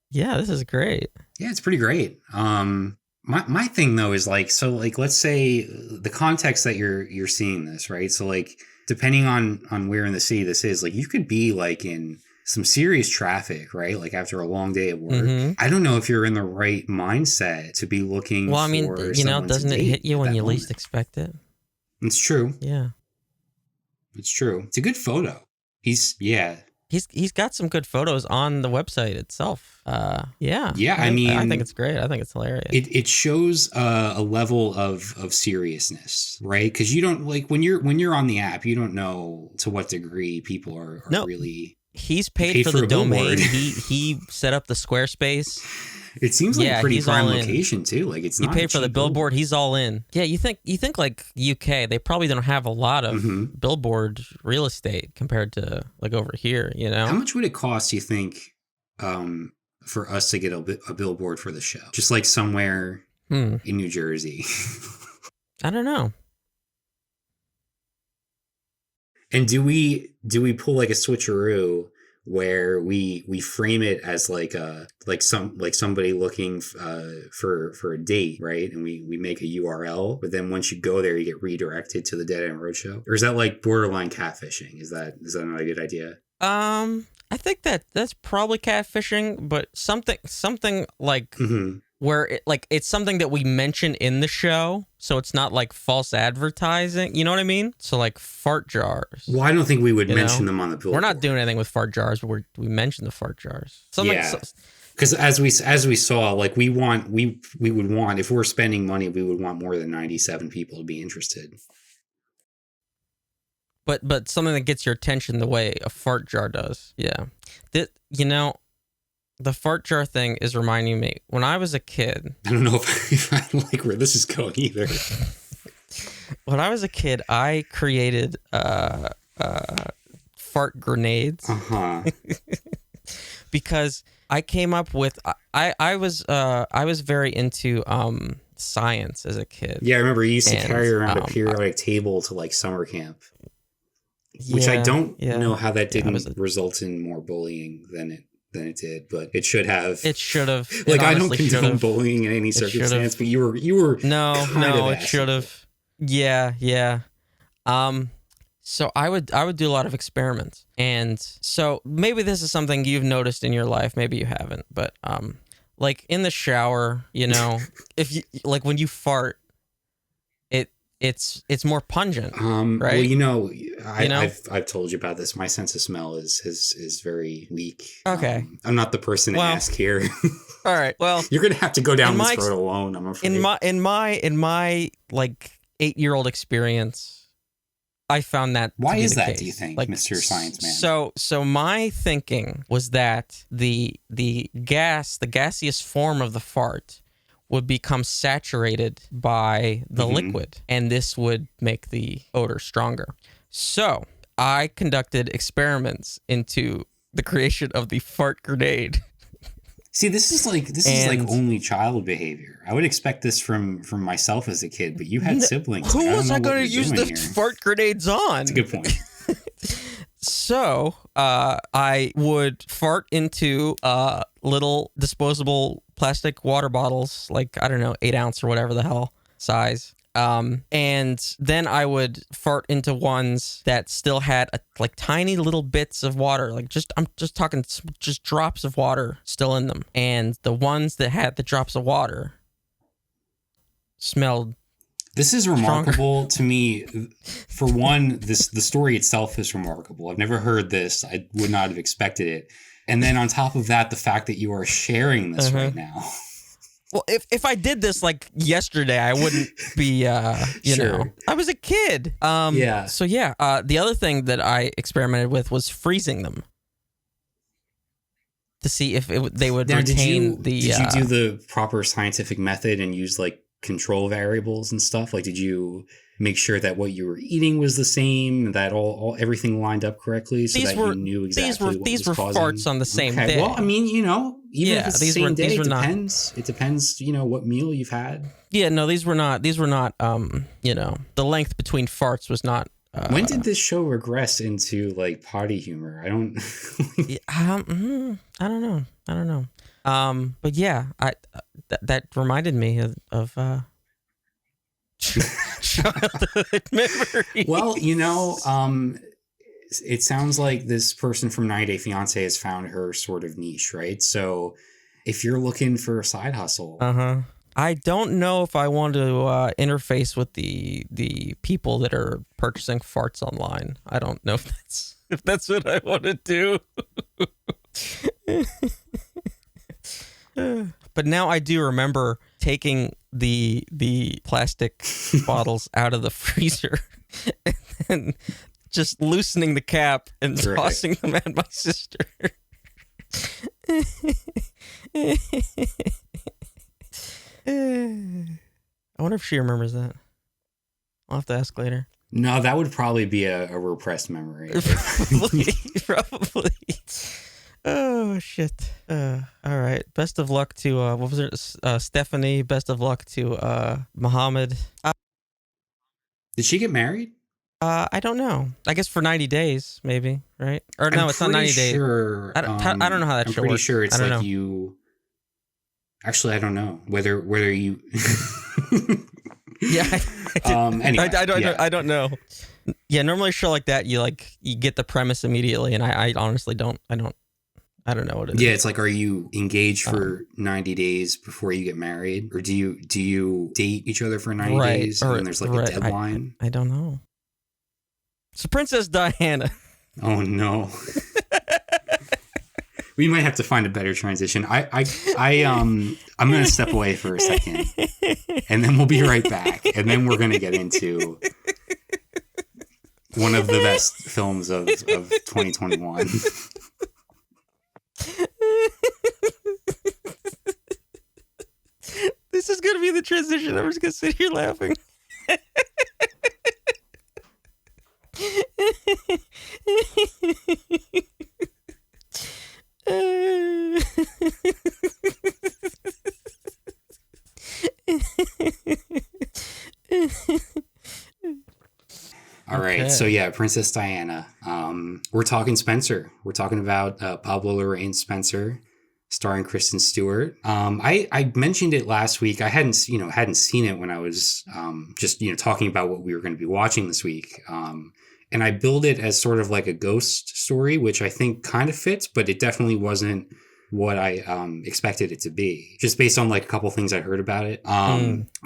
Speaker 1: Yeah, this is great.
Speaker 2: Yeah, it's pretty great. My thing though is like, so like, let's say the context that you're seeing this, right? So like, depending on where in the city this is, like you could be like in some serious traffic, right? Like after a long day at work. I don't know if you're in the right mindset to be looking for
Speaker 1: doesn't it hit you when you least expect it?
Speaker 2: It's true.
Speaker 1: Yeah.
Speaker 2: It's true. It's a good photo. He's
Speaker 1: got some good photos on the website itself. I think it's great. I think it's hilarious.
Speaker 2: It shows a level of seriousness, right? Because you don't like when you're on the app, you don't know to what degree people are really.
Speaker 1: He's paid for the domain. He set up the Squarespace.
Speaker 2: It seems like a pretty prime location too. Like it's not.
Speaker 1: He paid for the billboard. He's all in. Yeah, you think like UK, they probably don't have a lot of billboard real estate compared to like over here.
Speaker 2: How much would it cost? You think for us to get a billboard for the show, just like somewhere in New Jersey?
Speaker 1: I don't know.
Speaker 2: And do we pull like a switcheroo where we frame it as somebody looking for a date, right? And we make a URL, but then once you go there, you get redirected to the DeadEndRoad show? Or is that like borderline catfishing? Is that not a good idea?
Speaker 1: I think that's probably catfishing, but something like where it's something that we mention in the show, so it's not like false advertising. You know what I mean? So like fart jars.
Speaker 2: Well, I don't think we would mention them on the billboard.
Speaker 1: We're not doing anything with fart jars, but we mention the fart jars.
Speaker 2: Because as we saw, like we would want, if we're spending money, we would want more than 97 people to be interested.
Speaker 1: But something that gets your attention the way a fart jar does. Yeah. The fart jar thing is reminding me, when I was a kid...
Speaker 2: I don't know if I like where this is going either.
Speaker 1: When I was a kid, I created fart grenades. Uh-huh. Because I came up with... I was very into science as a kid.
Speaker 2: Yeah, I remember you used to carry around a periodic table to like summer camp. Which I don't know how that didn't result in more bullying than it did, but it should have.
Speaker 1: It should have.
Speaker 2: Like, I don't condone bullying in any circumstance, but you were
Speaker 1: no, it should have. Yeah. So I would do a lot of experiments, and so maybe this is something you've noticed in your life, maybe you haven't, but like in the shower, if you like when you fart, it's more pungent, right?
Speaker 2: Well, I've told you about this. My sense of smell is very weak.
Speaker 1: Okay,
Speaker 2: I'm not the person to ask here.
Speaker 1: All right. Well,
Speaker 2: you're gonna have to go down this road alone, I'm afraid.
Speaker 1: In my like 8-year-old experience, I found that.
Speaker 2: Why is that?
Speaker 1: Case.
Speaker 2: Do you think,
Speaker 1: like,
Speaker 2: Mr. Science Man?
Speaker 1: So my thinking was that the gaseous form of the fart would become saturated by the liquid, and this would make the odor stronger. So I conducted experiments into the creation of the fart grenade.
Speaker 2: See, this is like only child behavior. I would expect this from myself as a kid, but you had siblings.
Speaker 1: Who was I going to use the fart grenades on?
Speaker 2: That's a good point.
Speaker 1: So I would fart into little disposable plastic water bottles, like, I don't know, 8 ounce or whatever the hell size. And then I would fart into ones that still had like tiny little bits of water, like I'm just talking just drops of water still in them. And the ones that had the drops of water smelled.
Speaker 2: This is remarkable to me. For one, the story itself is remarkable. I've never heard this. I would not have expected it. And then on top of that, the fact that you are sharing this right now.
Speaker 1: Well, if I did this like yesterday, I wouldn't be, know. I was a kid.
Speaker 2: Yeah.
Speaker 1: So yeah, the other thing that I experimented with was freezing them to see if they would retain the.
Speaker 2: Did you do the proper scientific method and use like control variables and stuff? Like, did you make sure that what you were eating was the same, that everything lined up correctly, so you knew exactly what was
Speaker 1: these were
Speaker 2: causing?
Speaker 1: farts on the same day.
Speaker 2: Well, I mean, even if it's the same day, it depends. It depends, what meal you've had.
Speaker 1: Yeah, no, these were not. The length between farts was not.
Speaker 2: When did this show regress into like potty humor? I don't.
Speaker 1: I don't know. But yeah, that reminded me of childhood memories.
Speaker 2: Well, it sounds like this person from 90 Day Fiancé has found her sort of niche, right? So if you're looking for a side hustle,
Speaker 1: I don't know if I want to interface with the people that are purchasing farts online. I don't know if that's what I want to do. But now I do remember taking the plastic bottles out of the freezer and just loosening the cap and tossing them at my sister. I wonder if she remembers that. I'll have to ask later.
Speaker 2: No, that would probably be a repressed memory.
Speaker 1: Probably. Oh, shit. All right. Best of luck to, what was it? Stephanie. Best of luck to Muhammad.
Speaker 2: Did she get married?
Speaker 1: I don't know. I guess for 90 days, maybe, right? Or no, it's not 90 days.
Speaker 2: Sure,
Speaker 1: I don't know how that show works.
Speaker 2: I'm pretty sure it's like you... Actually, I don't know whether you...
Speaker 1: Yeah.
Speaker 2: Anyway,
Speaker 1: I don't know. Yeah, normally a show like that, you get the premise immediately, and I honestly don't know what it is.
Speaker 2: Yeah, it's like, are you engaged for 90 days before you get married, or do you date each other for 90 days and then there's like a deadline?
Speaker 1: I don't know. So Princess Diana.
Speaker 2: Oh no. We might have to find a better transition. I'm going to step away for a second, and then we'll be right back, and then we're going to get into one of the best films of 2021.
Speaker 1: This is going to be the transition. I'm just going to sit here laughing.
Speaker 2: All right, so yeah, Princess Diana. We're talking Spencer. We're talking about Pablo Larrain Spencer, starring Kristen Stewart. I mentioned it last week. I hadn't seen it when I was just talking about what we were going to be watching this week. And I billed it as sort of like a ghost story, which I think kind of fits, but it definitely wasn't what I expected it to be, just based on like a couple things I heard about it.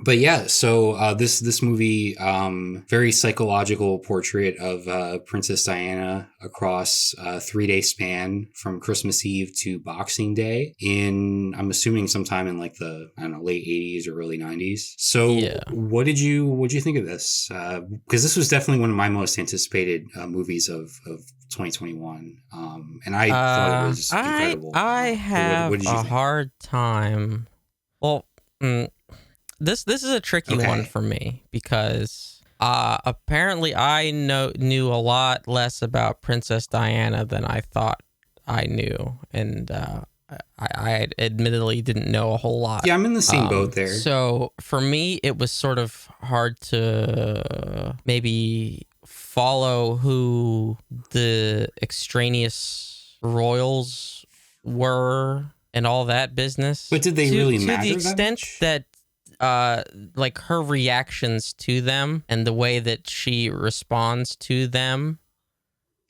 Speaker 2: But yeah, so this movie, very psychological portrait of Princess Diana across a 3-day span from Christmas Eve to Boxing Day in, I'm assuming sometime in like the, I don't know, late 80s or early 90s. So yeah. What did you think of this? Because this was definitely one of my most anticipated movies of 2021. And I thought it was incredible.
Speaker 1: I have a hard time. Well, this is a tricky one for me because apparently I knew a lot less about Princess Diana than I thought I knew, and I admittedly didn't know a whole lot.
Speaker 2: Yeah, I'm in the same boat there.
Speaker 1: So for me, it was sort of hard to maybe follow who the extraneous royals were and all that business.
Speaker 2: But did they really matter?
Speaker 1: To the extent that like her reactions to them and the way that she responds to them.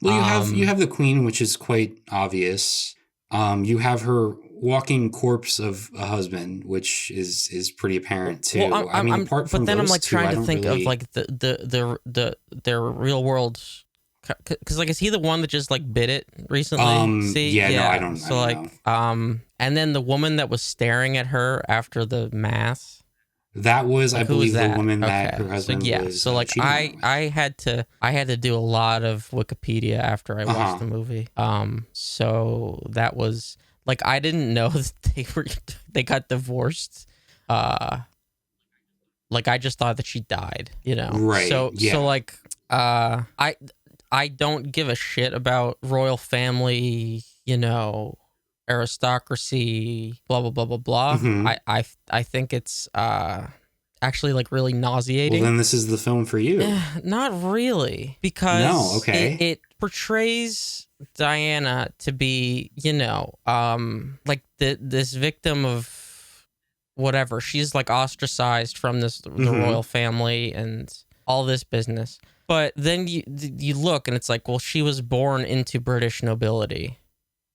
Speaker 2: Well, you have the Queen, which is quite obvious. You have her walking corpse of a husband, which is pretty apparent too.
Speaker 1: Well, apart from I'm like trying to think of like their real world, because like is he the one that just like bit it recently?
Speaker 2: No, I don't.
Speaker 1: So
Speaker 2: I
Speaker 1: like
Speaker 2: know.
Speaker 1: And then the woman that was staring at her after the mass.
Speaker 2: That was, I believe, the woman that her husband was.
Speaker 1: So like I had to do a lot of Wikipedia after I watched the movie. So that was like I didn't know that they got divorced. Like I just thought that she died,
Speaker 2: Right.
Speaker 1: So like I don't give a shit about royal family, aristocracy, blah blah blah blah blah.
Speaker 2: Mm-hmm.
Speaker 1: I think it's actually like really nauseating.
Speaker 2: Well, then this is the film for you.
Speaker 1: Not really, because it portrays Diana to be, like this victim of whatever. She's like ostracized from the royal family and all this business. But then you look and it's like, well, she was born into British nobility.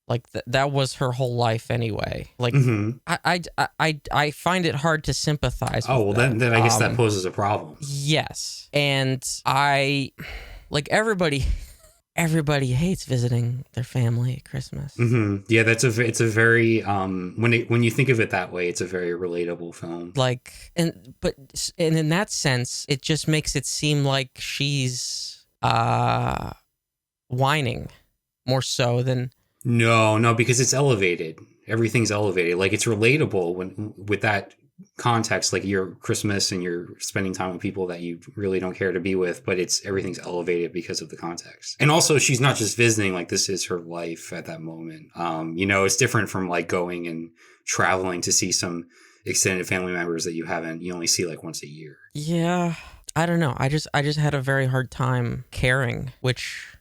Speaker 1: Like that was her whole life anyway. Like I find it hard to sympathize with
Speaker 2: well,
Speaker 1: that.
Speaker 2: then I guess that poses a problem.
Speaker 1: Yes. And everybody hates visiting their family at Christmas.
Speaker 2: Mm-hmm. Yeah, it's a very when you think of it that way, it's a very relatable film.
Speaker 1: Like and in that sense, it just makes it seem like she's whining more so than.
Speaker 2: No, because it's elevated. Everything's elevated. Like it's relatable with that context, like your Christmas and you're spending time with people that you really don't care to be with, but everything's elevated because of the context. And also she's not just visiting, like this is her life at that moment. It's different from like going and traveling to see some extended family members that you only see like once a year.
Speaker 1: Yeah. I don't know. I just had a very hard time caring, which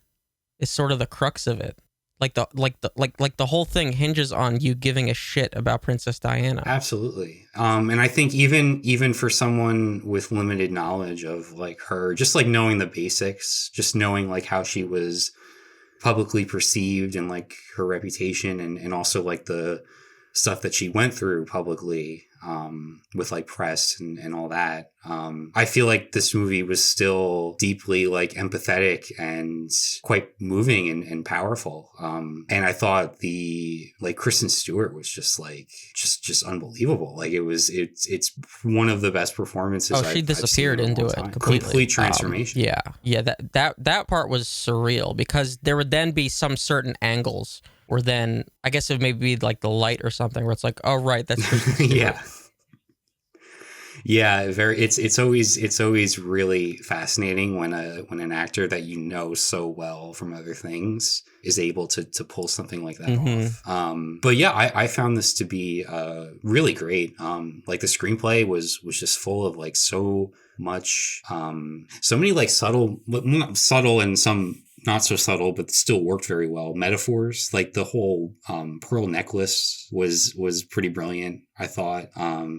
Speaker 1: is sort of the crux of it. Like the whole thing hinges on you giving a shit about Princess Diana.
Speaker 2: Absolutely. And I think even for someone with limited knowledge of like her, just like knowing the basics, just knowing like how she was publicly perceived and like her reputation and also like the stuff that she went through publicly, with like press and all that. I feel like this movie was still deeply like empathetic and quite moving and powerful. And I thought the like Kristen Stewart was just unbelievable. Like it's one of the best performances.
Speaker 1: She disappeared into it completely.
Speaker 2: Complete transformation.
Speaker 1: Yeah. That part was surreal because there would then be some certain angles where then I guess it may be like the light or something where it's like, oh right, that's Kristen Stewart.
Speaker 2: Yeah, it's always really fascinating when an actor that you know so well from other things is able to pull something like that off. But yeah, I found this to be really great. Like the screenplay was just full of like so much so many like subtle and some not so subtle, but still worked very well. Metaphors, like the whole pearl necklace was pretty brilliant, I thought.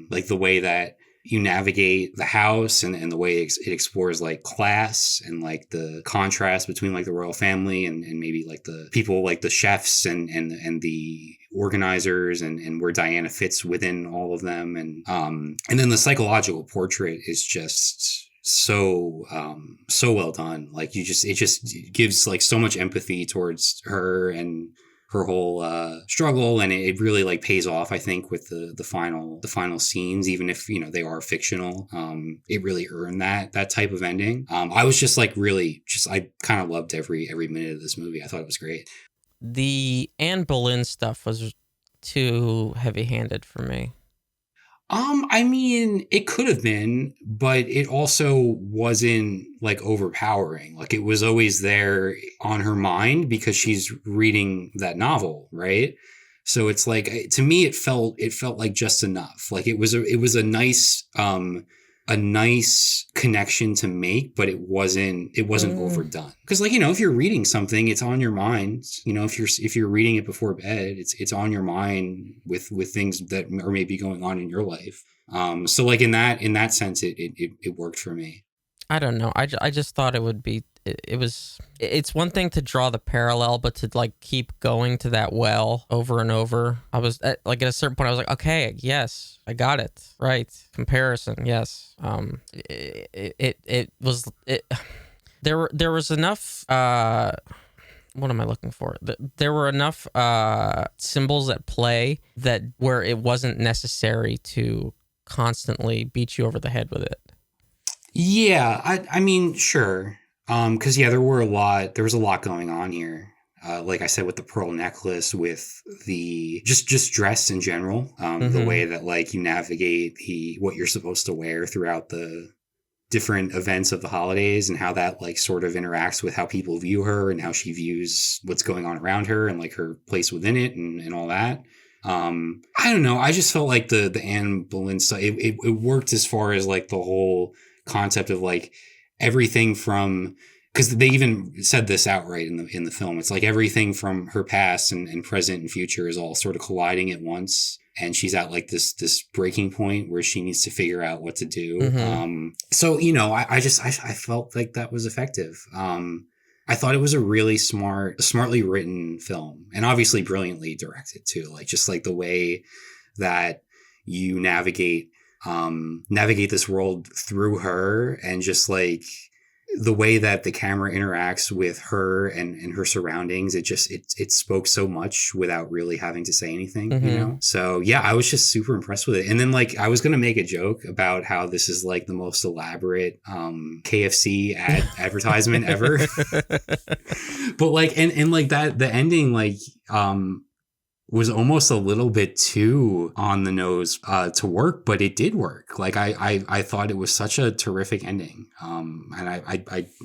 Speaker 2: Like the way that you navigate the house and the way it explores like class and like the contrast between like the royal family and maybe like the people like the chefs and the organizers and where Diana fits within all of them. And then the psychological portrait is just so well done. Like it just gives like so much empathy towards her and her whole struggle, and it really like pays off, I think, with the final scenes, even if they are fictional. It really earned that type of ending. I was just like really I kind of loved every minute of this movie. I thought it was great.
Speaker 1: The Anne Boleyn stuff was too heavy-handed for me.
Speaker 2: I mean, it could have been, but it also wasn't like overpowering. Like it was always there on her mind because she's reading that novel, right? So it's like, to me, it felt like just enough. Like it was a nice connection to make, but it wasn't overdone. Because like, if you're reading something, it's on your mind. If you're reading it before bed, it's on your mind with things that are maybe going on in your life. So like in that sense, it worked for me.
Speaker 1: I don't know. I just thought it would be, it's one thing to draw the parallel, but to like keep going to that well over and over. I was at a certain point, I was like, okay, yes, I got it. Right. Comparison. Yes. There was enough, what am I looking for? There were enough symbols at play that where it wasn't necessary to constantly beat you over the head with it.
Speaker 2: Yeah, I mean, sure. Because there was a lot going on here. Like I said, with the pearl necklace, with the just dress in general, the way that like you navigate what you're supposed to wear throughout the different events of the holidays, and how that like sort of interacts with how people view her and how she views what's going on around her and like her place within it and all that. I don't know. I just felt like the Anne Boleyn stuff, it worked as far as like the whole concept of like everything from, because they even said this outright in the film. It's like everything from her past and present and future is all sort of colliding at once. And she's at like this breaking point where she needs to figure out what to do. So, I felt like that was effective. I thought it was a really smartly written film, and obviously brilliantly directed too. Like just like the way that you navigate this world through her, and just like the way that the camera interacts with her and her surroundings, it spoke so much without really having to say anything, So yeah, I was just super impressed with it. And then like I was going to make a joke about how this is like the most elaborate KFC advertisement ever. But like, and like that, the ending, like, was almost a little bit too on the nose to work, but it did work. Like I thought it was such a terrific ending. And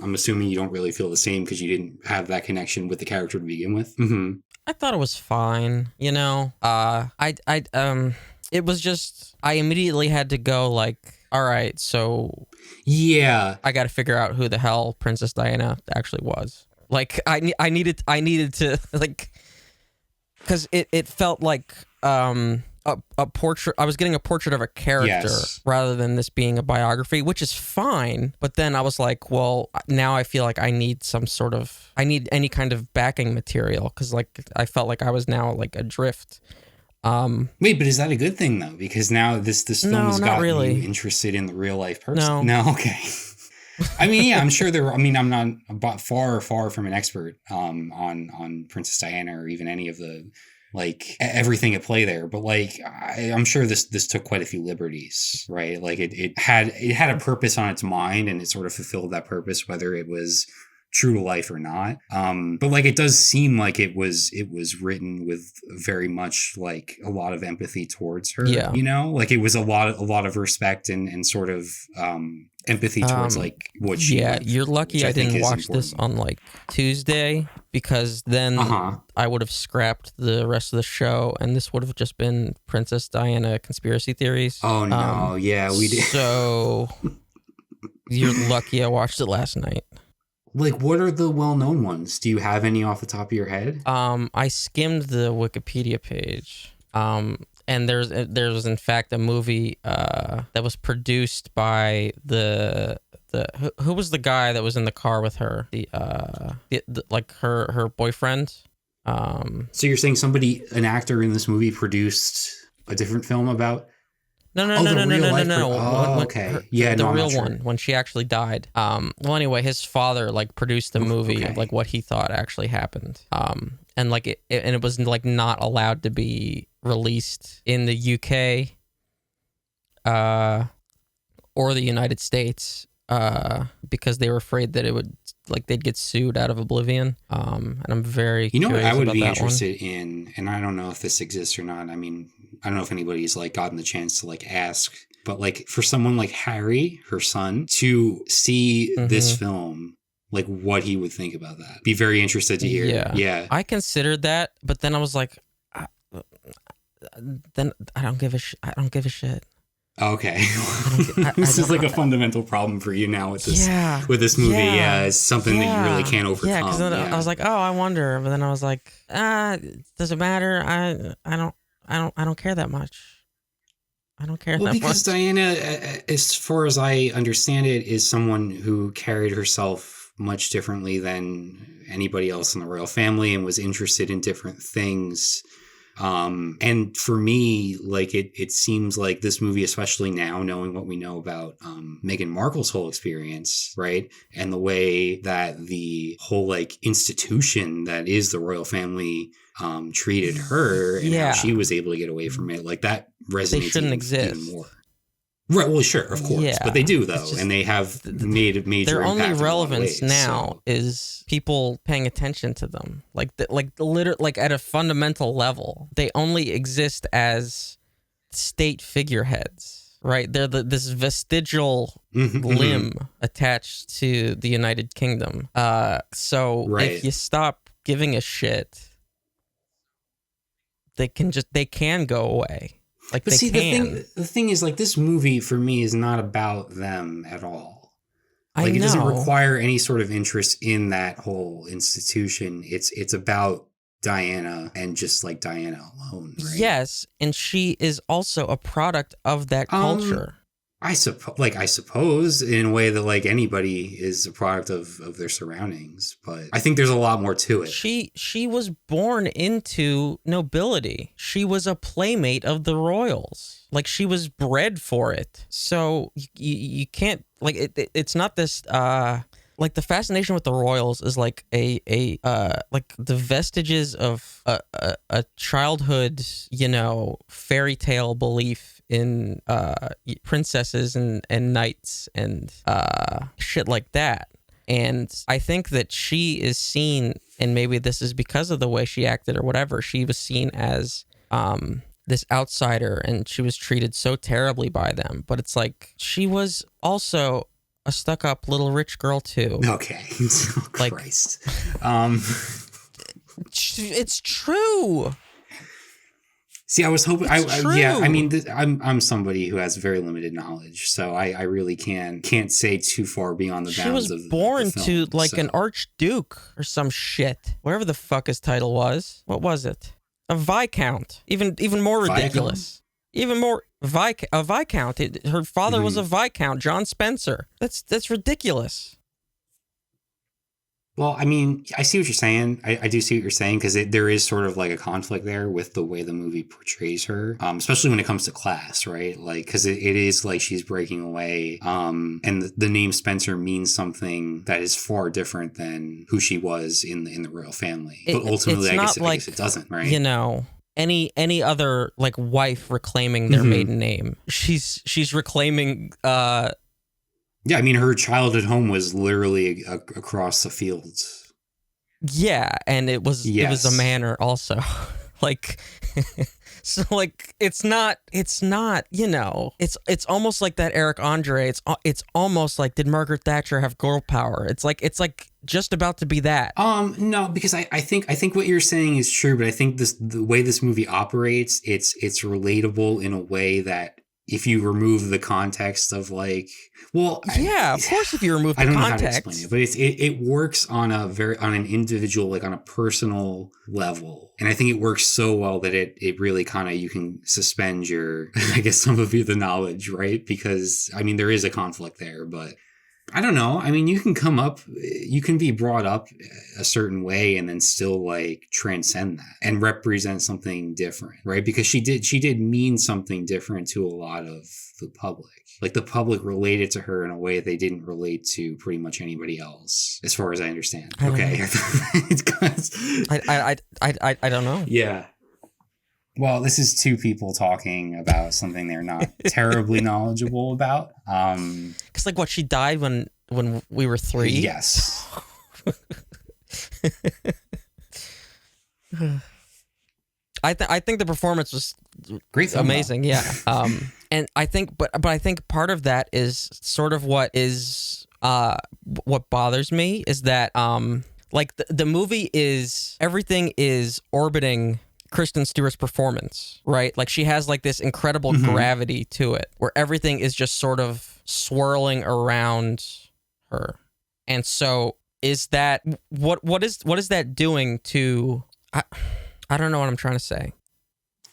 Speaker 2: I'm assuming you don't really feel the same because you didn't have that connection with the character to begin with.
Speaker 1: I thought it was fine. It was just, I immediately had to go like, all right, so
Speaker 2: yeah,
Speaker 1: I got to figure out who the hell Princess Diana actually was. Like I needed to like, because it felt like a portrait. I was getting a portrait of a character rather than this being a biography, which is fine. But then I was like, well, now I feel like I need any kind of backing material, because like I felt like I was now like adrift.
Speaker 2: Wait, but is that a good thing though? Because now this film has gotten you interested in the real life person. No, okay. I mean, yeah, I'm sure I'm not far from an expert on Princess Diana or even any of the like everything at play there, but like I'm sure this took quite a few liberties, right? Like it had a purpose on its mind, and it sort of fulfilled that purpose, whether it was true to life or not. But like it does seem like it was written with very much like a lot of empathy towards her.
Speaker 1: Yeah.
Speaker 2: You know, like it was a lot of respect and sort of empathy towards like what she
Speaker 1: yeah
Speaker 2: lived,
Speaker 1: you're lucky I didn't watch this on like Tuesday, because then I would have scrapped the rest of the show and this would have just been Princess Diana conspiracy theories.
Speaker 2: Oh no. Yeah, we did.
Speaker 1: So you're lucky I watched it last night.
Speaker 2: Like, what are the well-known ones? Do you have any off the top of your head?
Speaker 1: I skimmed the Wikipedia page. And there was in fact a movie that was produced by the who was the guy that was in the car with her, the like her boyfriend.
Speaker 2: So you're saying an actor in this movie produced a different film about?
Speaker 1: No.
Speaker 2: Oh, okay.
Speaker 1: The real one, when she actually died. Well, anyway, his father like produced a movie of like what he thought actually happened. And like it was like not allowed to be released in the UK or the United States because they were afraid that it would they'd get sued out of oblivion. And I'm very
Speaker 2: curious what I would be
Speaker 1: interested
Speaker 2: in, and I don't know if this exists or not. I mean, I don't know if anybody's like gotten the chance to like ask, but like for someone like Harry, her son, to see this film, like what he would think about that. Be very interested to hear. Yeah.
Speaker 1: I considered that, but then I was like, then I don't give a shit.
Speaker 2: Okay. This is like a fundamental problem for you now with this movie. Yeah, it's something that you really can't overcome.
Speaker 1: Yeah, because I was like, oh, I wonder, but then I was like, does it matter? I don't care that much. I don't care that much.
Speaker 2: Because Diana, as far as I understand it, is someone who carried herself much differently than anybody else in the royal family and was interested in different things. And for me, like it seems like this movie, especially now, knowing what we know about Meghan Markle's whole experience, right? And the way that the whole like institution that is the royal family treated her and how she was able to get away from it, like that resonates.
Speaker 1: They shouldn't exist.
Speaker 2: Even more. Right, well, sure, of course, but they do though, and they have made a major
Speaker 1: their
Speaker 2: impact.
Speaker 1: Their only relevance
Speaker 2: ways,
Speaker 1: now is people paying attention to them, like at a fundamental level. They only exist as state figureheads, right? They're this vestigial limb attached to the United Kingdom. So if you stop giving a shit, they can go away. Like, but see,
Speaker 2: the thing is, like, this movie for me is not about them at all. Like, it doesn't require any sort of interest in that whole institution. It's about Diana and just like Diana alone, right?
Speaker 1: Yes, and she is also a product of that culture.
Speaker 2: I suppose in a way that like anybody is a product of their surroundings, but I think there's a lot more to it.
Speaker 1: She was born into nobility. She was a playmate of the royals. Like, she was bred for it. So you can't like it's not this like the fascination with the royals is like a like the vestiges of a childhood, fairy tale belief in princesses and knights and shit like that. And I think that she is seen, and maybe this is because of the way she acted or whatever, she was seen as this outsider, and she was treated so terribly by them. But it's like she was also a stuck-up little rich girl too.
Speaker 2: Okay. Like, Christ.
Speaker 1: It's true.
Speaker 2: See, I was hoping. I mean, I'm somebody who has very limited knowledge, so I really can't say too far beyond the bounds of. She was
Speaker 1: born to an archduke or some shit, whatever the fuck his title was. What was it? A viscount. Even more ridiculous. Even more a viscount. Her father was a viscount, John Spencer. That's ridiculous.
Speaker 2: Well, I mean, I see what you're saying. I do see what you're saying because there is sort of like a conflict there with the way the movie portrays her, especially when it comes to class, right? Like, because it is like she's breaking away, and the name Spencer means something that is far different than who she was in the royal family. But ultimately, I guess it doesn't, right?
Speaker 1: You know, any other like wife reclaiming their maiden name. She's reclaiming.
Speaker 2: Yeah, I mean, her childhood home was literally across the fields.
Speaker 1: Yeah, and it was a manor also. Like, so like it's not, you know, it's almost like that Eric Andre. It's almost like, did Margaret Thatcher have girl power? It's like just about to be that.
Speaker 2: No, because I think what you're saying is true, but I think the way this movie operates, it's relatable in a way that if you remove the context of like, well,
Speaker 1: yeah, of course, if you remove the context, I don't know how to explain
Speaker 2: it, but it works on an individual, like on a personal level, and I think it works so well that it really kind of, you can suspend your, I guess, some of the knowledge, right? Because I mean, there is a conflict there, but I don't know. I mean, you can be brought up a certain way and then still like transcend that and represent something different, right? Because she did mean something different to a lot of the public. Like the public related to her in a way they didn't relate to pretty much anybody else, as far as I understand. I
Speaker 1: don't know.
Speaker 2: Yeah. Well, this is two people talking about something they're not terribly knowledgeable about.
Speaker 1: Because like what, she died when we were 3?
Speaker 2: Yes.
Speaker 1: I think the performance was
Speaker 2: great,
Speaker 1: amazing. Yeah. And I think, but I think part of that is sort of what bothers me is that like the movie is, everything is orbiting Kristen Stewart's performance, right? Like she has like this incredible gravity to it where everything is just sort of swirling around her. And so is that what is that doing to, I don't know what I'm trying to say.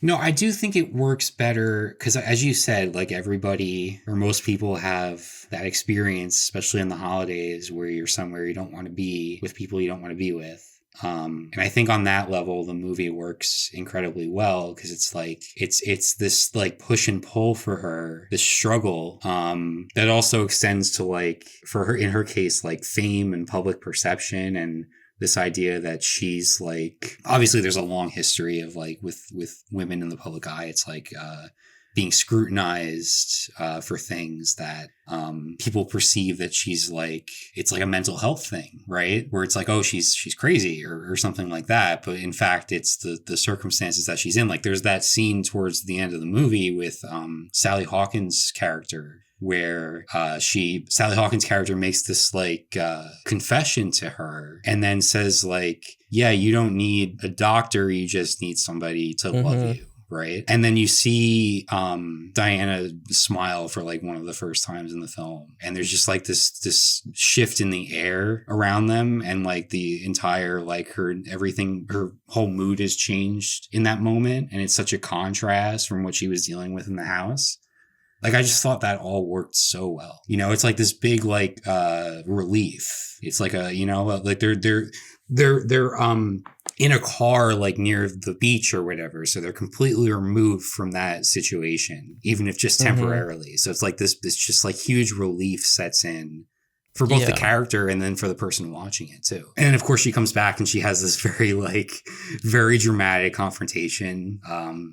Speaker 2: No, I do think it works better because, as you said, like everybody or most people have that experience, especially in the holidays, where you're somewhere you don't want to be with people you don't want to be with. And I think on that level, the movie works incredibly well because it's like it's this like push and pull for her, this struggle that also extends to like, for her, in her case, like fame and public perception, and this idea that she's like, obviously there's a long history of like with women in the public eye, it's like being scrutinized for things that people perceive that she's like, it's like a mental health thing, right? Where it's like, oh, she's crazy or something like that. But in fact, it's the circumstances that she's in. Like there's that scene towards the end of the movie with Sally Hawkins' character, where Sally Hawkins' character makes this like confession to her and then says like, yeah, you don't need a doctor, you just need somebody to love you. Right. And then you see Diana smile for like one of the first times in the film. And there's just like this shift in the air around them. And like the entire, like her whole mood has changed in that moment. And it's such a contrast from what she was dealing with in the house. Like, I just thought that all worked so well. You know, it's like this big, like, relief. It's like a, you know, like they're in a car, like near the beach or whatever. So they're completely removed from that situation, even if just temporarily. So it's like this just like huge relief sets in for both the character and then for the person watching it too. And then of course she comes back and she has this very dramatic confrontation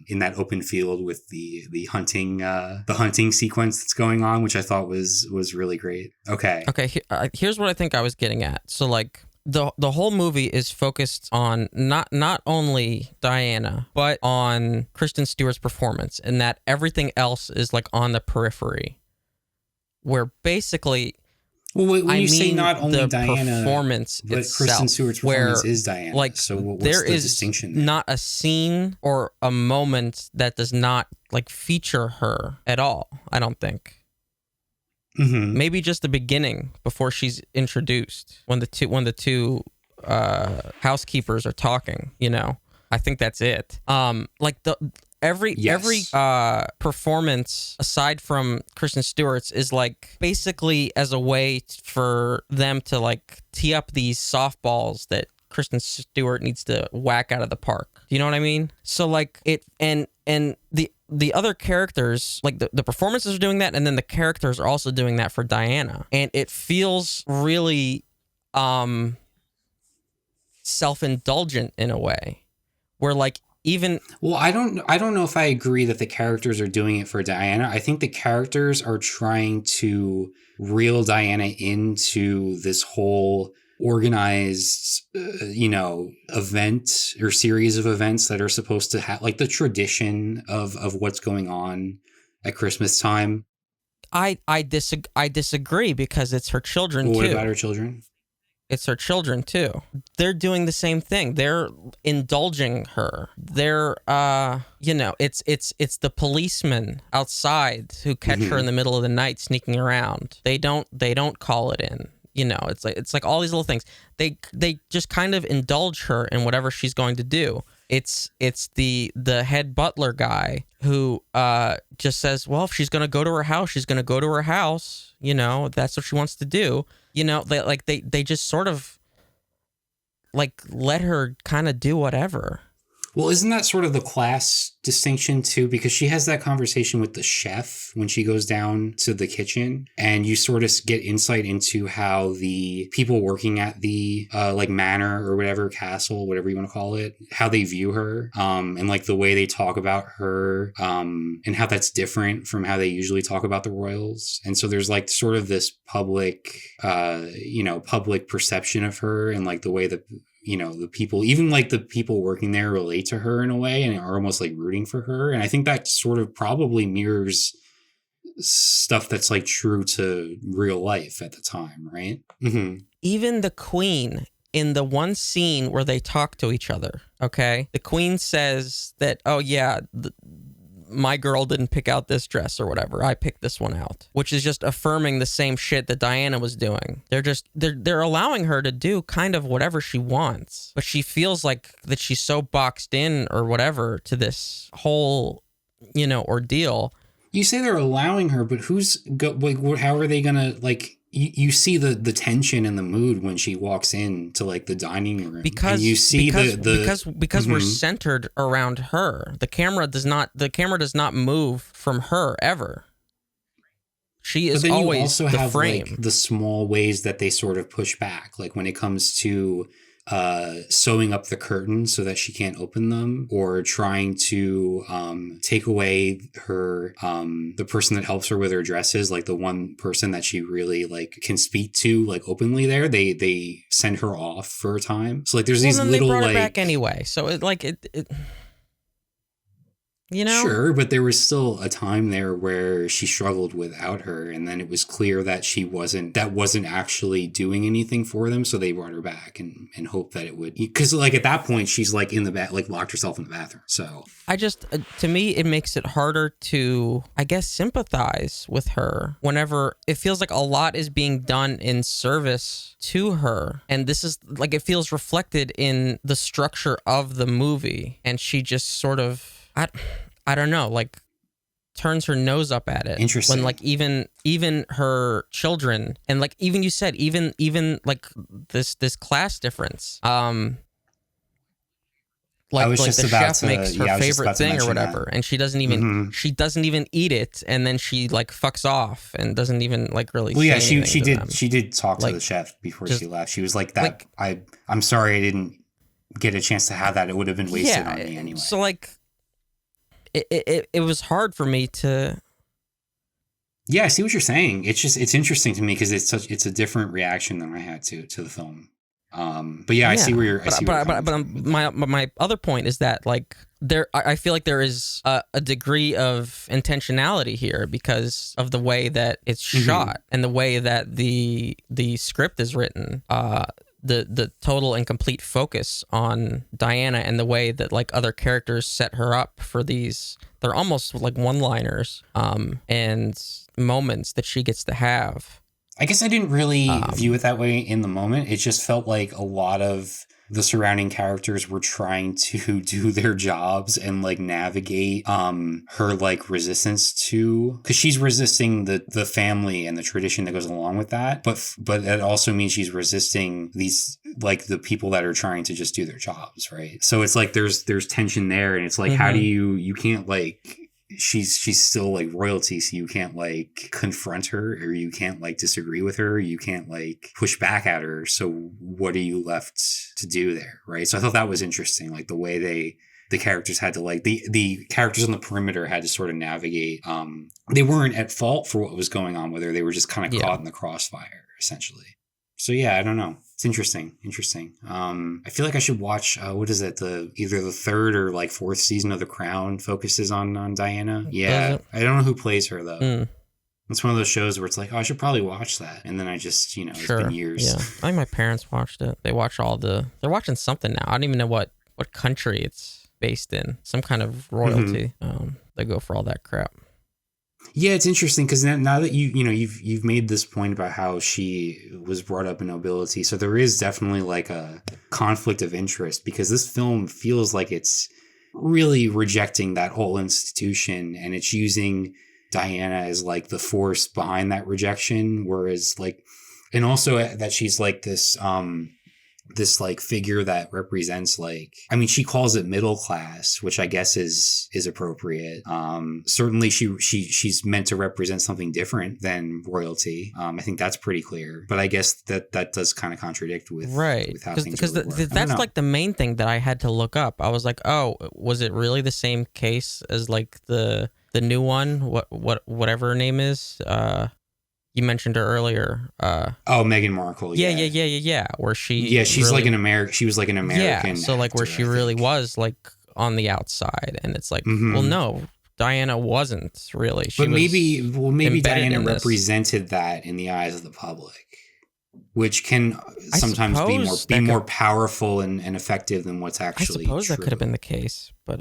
Speaker 2: in that open field with the hunting sequence that's going on, which I thought was really great. Okay,
Speaker 1: here's what I think I was getting at. So like the whole movie is focused on not only Diana, but on Kristen Stewart's performance, and that everything else is like on the periphery, where basically,
Speaker 2: well, when you say not only Diana,
Speaker 1: performance
Speaker 2: but
Speaker 1: itself,
Speaker 2: Kristen Stewart's performance is Diana.
Speaker 1: Like,
Speaker 2: so what's
Speaker 1: there
Speaker 2: the
Speaker 1: is
Speaker 2: distinction there?
Speaker 1: Not a scene or a moment that does not like feature her at all, I don't think. Maybe just the beginning before she's introduced, when the two housekeepers are talking, you know. I think that's it. Like every performance aside from Kristen Stewart's is like basically as a way for them to like tee up these softballs that Kristen Stewart needs to whack out of the park. Do you know what I mean? So like it and the other characters, like the performances are doing that, and then the characters are also doing that for Diana, and it feels really self-indulgent in a way, where like even
Speaker 2: I don't know if I agree that the characters are doing it for Diana. I think the characters are trying to reel Diana into this whole organized event or series of events that are supposed to have like the tradition of what's going on at Christmas time.
Speaker 1: I disagree because it's her children too.
Speaker 2: What about her children?
Speaker 1: It's her children too. They're doing the same thing. They're indulging her. They're it's the policemen outside who catch her in the middle of the night sneaking around. They don't call it in. It's like all these little things. They just kind of indulge her in whatever she's going to do. It's the head butler guy who just says, well, if she's going to go to her house, she's going to go to her house. That's what she wants to do. They just sort of like let her kind of do whatever.
Speaker 2: Well, isn't that sort of the class distinction too? Because she has that conversation with the chef when she goes down to the kitchen, and you sort of get insight into how the people working at the like manor or whatever, castle, whatever you want to call it, how they view her, and like the way they talk about her, and how that's different from how they usually talk about the royals. And so there's like sort of this public perception of her, and like the way that the people, even like the people working there, relate to her in a way and are almost like rooting for her. And I think that sort of probably mirrors stuff that's like true to real life at the time, right? Mm-hmm.
Speaker 1: Even the queen in the one scene where they talk to each other, okay? The queen says that, oh yeah, my girl didn't pick out this dress or whatever. I picked this one out, which is just affirming the same shit that Diana was doing. They're allowing her to do kind of whatever she wants, but she feels like that she's so boxed in or whatever to this whole, ordeal.
Speaker 2: You say they're allowing her, but how are they gonna like? You see the tension and the mood when she walks into like the dining room, because you see because we're centered around her. The camera does not move from her ever. She is always the frame. But then you also have like the small ways that they sort of push back, like when it comes to sewing up the curtains so that she can't open them, or trying to take away her the person that helps her with her dresses, like the one person that she really like can speak to like openly there, they send her off for a time. So like there's these little, they brought her back anyway, so it sure, but there was still a time there where she struggled without her, and then it was clear that that wasn't actually doing anything for them, so they brought her back and hoped that it would, because like at that point she's like in the like locked herself in the bathroom. So I just to me it makes it harder to, I guess, sympathize with her whenever it feels like a lot is being done in service to her, and this is like it feels reflected in the structure of the movie, and she just sort of I don't know, like turns her nose up at it. Interesting. When like even her children, and like even you said, even like this class difference. Like the chef makes her favorite thing or whatever, and she doesn't even eat it, and then she like fucks off and doesn't even like really. Well, yeah, she did talk to the chef before she left. She was like that. I'm sorry I didn't get a chance to have that. It would have been wasted on me anyway. So like. It was hard for me to. Yeah, I see what you're saying. It's interesting to me because it's a different reaction than I had to the film. But yeah, I see where you're. But my other point is that like I feel like there is a degree of intentionality here because of the way that it's shot and the way that the script is written. The total and complete focus on Diana and the way that like other characters set her up for these, they're almost like one-liners and moments that she gets to have. I guess I didn't really view it that way in the moment. It just felt like a lot of the surrounding characters were trying to do their jobs and like navigate her like resistance to, because she's resisting the family and the tradition that goes along with that, but that also means she's resisting these like the people that are trying to just do their jobs, right? So it's like there's tension there, and it's like how do you can't like, she's still like royalty, so you can't like confront her, or you can't like disagree with her, you can't like push back at her, so what are you left to do there, right? So I thought that was interesting, like the way the characters had to like the characters on the perimeter had to sort of navigate. They weren't at fault for what was going on with her, they were just kind of caught in the crossfire essentially. So yeah, I don't know. It's interesting. I feel like I should watch, what is it? Either the third or like fourth season of The Crown focuses on Diana. Yeah. I don't know who plays her though. It's one of those shows where it's like, oh, I should probably watch that. And then I just, it's been years.
Speaker 1: Yeah. I think my parents watched it. They watch they're watching something now. I don't even know what country it's based in. Some kind of royalty. They go for all that crap.
Speaker 2: Yeah, it's interesting because now that you've made this point about how she was brought up in nobility, so there is definitely like a conflict of interest, because this film feels like it's really rejecting that whole institution, and it's using Diana as like the force behind that rejection, whereas like, and also that she's like this like figure that represents like, I mean, she calls it middle class, which I guess is appropriate. Certainly she's meant to represent something different than royalty. I think that's pretty clear, but I guess that does kind of contradict with how things
Speaker 1: because that's like the main thing that I had to look up. I was like, oh, was it really the same case as like the new one? Whatever her name is, you mentioned her earlier.
Speaker 2: Meghan Markle.
Speaker 1: Yeah. Where she's
Speaker 2: really, like an American. She was like an American.
Speaker 1: Yeah, so like where she really was like on the outside, and it's like, well, no, Diana wasn't really. She
Speaker 2: maybe Diana represented that in the eyes of the public, which can sometimes be more powerful and effective than what's actually.
Speaker 1: I suppose
Speaker 2: true.
Speaker 1: That could have been the case, but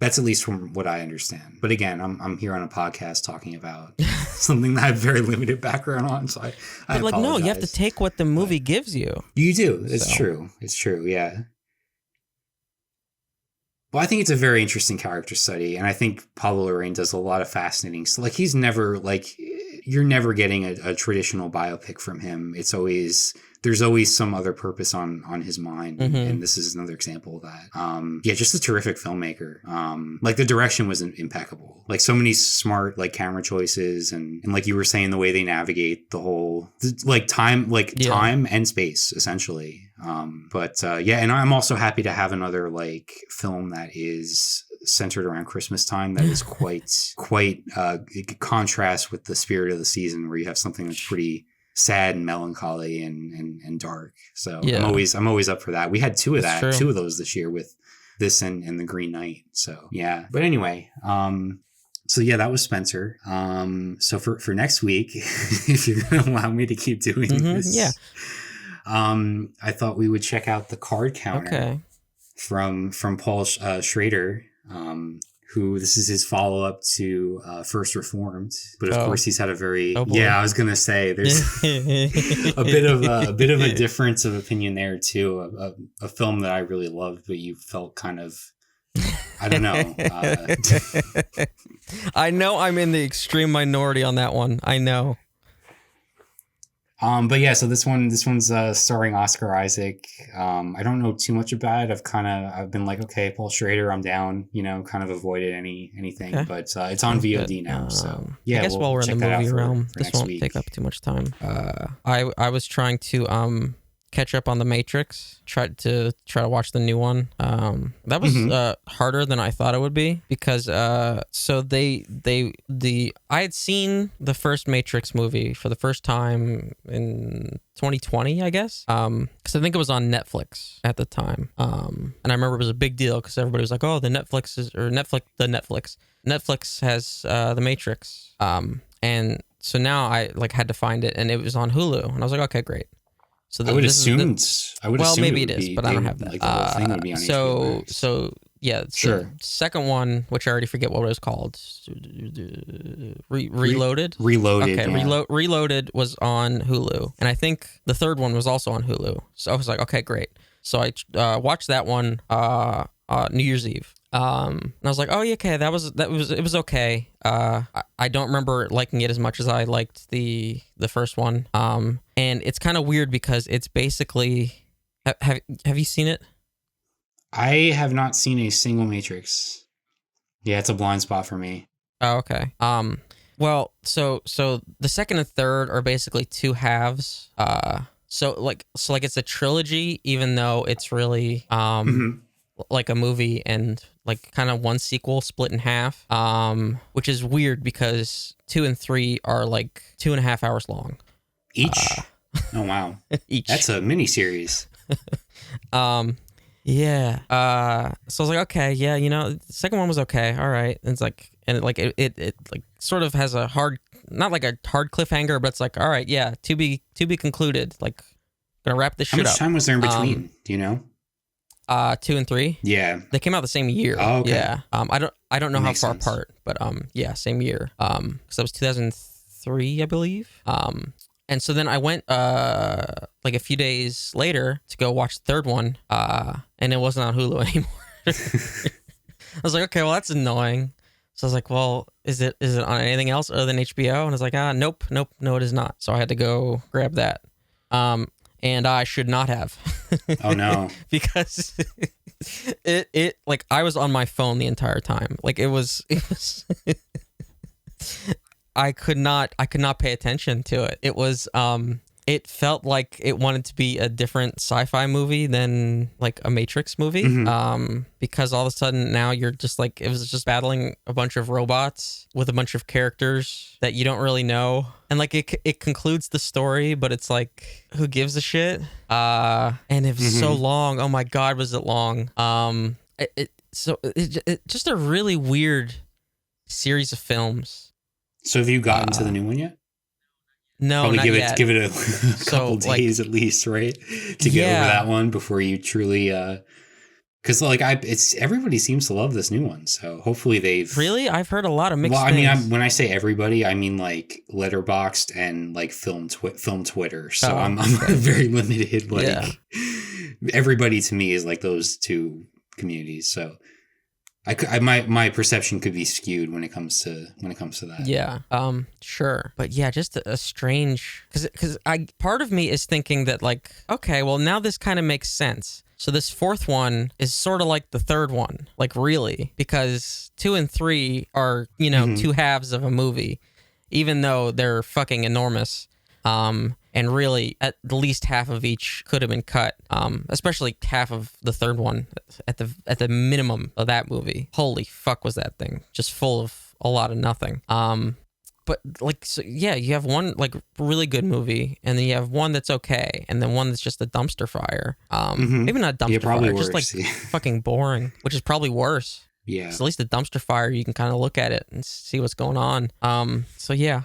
Speaker 2: That's at least from what I understand. But again, I'm here on a podcast talking about something that I have very limited background on. So I apologize.
Speaker 1: No, you have to take what the movie gives you.
Speaker 2: You do. It's true. It's true. Yeah. Well, I think it's a very interesting character study. And I think Pablo Larrain does a lot of fascinating stuff. Like he's never you're never getting a traditional biopic from him. It's always, there's always some other purpose on his mind. And this is another example of that. Just a terrific filmmaker. Like the direction was impeccable. Like so many smart like camera choices and like you were saying, the way they navigate the whole time and space essentially. And I'm also happy to have another like film that is centered around Christmas time that is quite contrast with the spirit of the season, where you have something that's pretty sad and melancholy and dark. So I'm always up for that. We had two of those this year with this and The Green Knight. So yeah. But anyway, so yeah, that was Spencer. So for next week, if you're gonna allow me to keep doing this, I thought we would check out the card counter from Paul Schrader. Who this is his follow-up to First Reformed, but of course he's had a very I was gonna say there's a bit of a difference of opinion there too. A film that I really loved, but you felt kind of, I don't know.
Speaker 1: I know I'm in the extreme minority on that one. I know.
Speaker 2: But yeah, so this one's starring Oscar Isaac. I don't know too much about it. I've been like, okay, Paul Schrader, I'm down, kind of avoided anything, but it's on VOD now. So yeah,
Speaker 1: I guess while we're in the movie realm, this won't take up too much time. I was trying to catch up on The Matrix, try to watch the new one. That was harder than I thought it would be, because so I had seen the first Matrix movie for the first time in 2020, I guess, because I think it was on Netflix at the time, and I remember it was a big deal because everybody was like, oh, Netflix has The Matrix, and so now I had to find it, and it was on Hulu, and I was like, okay, great. So
Speaker 2: I would assume
Speaker 1: maybe it is, but I don't have that.
Speaker 2: Like the whole thing would be on HBO Max.
Speaker 1: So yeah.
Speaker 2: Sure.
Speaker 1: The second one, which I already forget what it was called. Reloaded.
Speaker 2: Reloaded.
Speaker 1: Okay,
Speaker 2: yeah.
Speaker 1: Reloaded was on Hulu, and I think the third one was also on Hulu. So I was like, okay, great. So I watched that one New Year's Eve. And I was like, oh yeah, okay, it was okay. I don't remember liking it as much as I liked the first one. And it's kind of weird because it's basically, have you seen it?
Speaker 2: I have not seen a single Matrix. Yeah, it's a blind spot for me.
Speaker 1: Oh, okay. Well, so the second and third are basically two halves. So it's a trilogy, even though it's really like a movie and like kind of one sequel split in half. Which is weird because 2 and 3 are like 2.5 hours long.
Speaker 2: Each? Oh wow.
Speaker 1: Each.
Speaker 2: That's a mini series.
Speaker 1: Yeah. So I was like, okay, yeah, the second one was okay. All right. And it's like, and it like sort of has a hard, not like a hard cliffhanger, but it's like, all right, yeah, to be concluded. Like, gonna wrap this shit up.
Speaker 2: How much time was there in between? Do you know?
Speaker 1: 2 and 3.
Speaker 2: Yeah.
Speaker 1: They came out the same year.
Speaker 2: Oh, okay.
Speaker 1: Yeah. I don't know how far
Speaker 2: sense.
Speaker 1: apart, but yeah, same year. Because that was 2003, I believe. And so then I went like a few days later to go watch the third one, and it wasn't on Hulu anymore. I was like, okay, well that's annoying. So I was like, well, is it on anything else other than HBO? And I was like, nope, no, it is not. So I had to go grab that. And I should not have.
Speaker 2: Oh no.
Speaker 1: Because it like I was on my phone the entire time. Like it was I could not pay attention to it. It was it felt like it wanted to be a different sci-fi movie than like a Matrix movie. Because all of a sudden now you're just like, it was just battling a bunch of robots with a bunch of characters that you don't really know. And like it concludes the story, but it's like, who gives a shit? And it was so long. Oh my God, was it long? It just a really weird series of films.
Speaker 2: So have you gotten to the new one yet?
Speaker 1: No,
Speaker 2: probably
Speaker 1: not yet.
Speaker 2: Give it a couple days at least, right? To get over that one before you truly, because everybody seems to love this new one. So hopefully they've
Speaker 1: really. I've heard a lot of mixed.
Speaker 2: Well, I
Speaker 1: things.
Speaker 2: mean, when I say everybody, I mean like Letterboxd and like film Twitter. So I'm very limited. Like everybody to me is like those two communities. So. My perception could be skewed when it comes to that.
Speaker 1: Yeah. Sure. But yeah, just a strange, because part of me is thinking that like, okay, well now this kind of makes sense. So this fourth one is sort of like the third one, like really, because 2 and 3 are, two halves of a movie, even though they're fucking enormous. And really, at least half of each could have been cut, especially half of the third one at the minimum of that movie. Holy fuck, was that thing just full of a lot of nothing. But like, so yeah, you have one like really good movie, and then you have one that's okay, and then one that's just a dumpster fire. Maybe not dumpster fire,
Speaker 2: worse.
Speaker 1: Just like fucking boring, which is probably worse.
Speaker 2: Yeah.
Speaker 1: So at least the dumpster fire, you can kind of look at it and see what's going on. So yeah.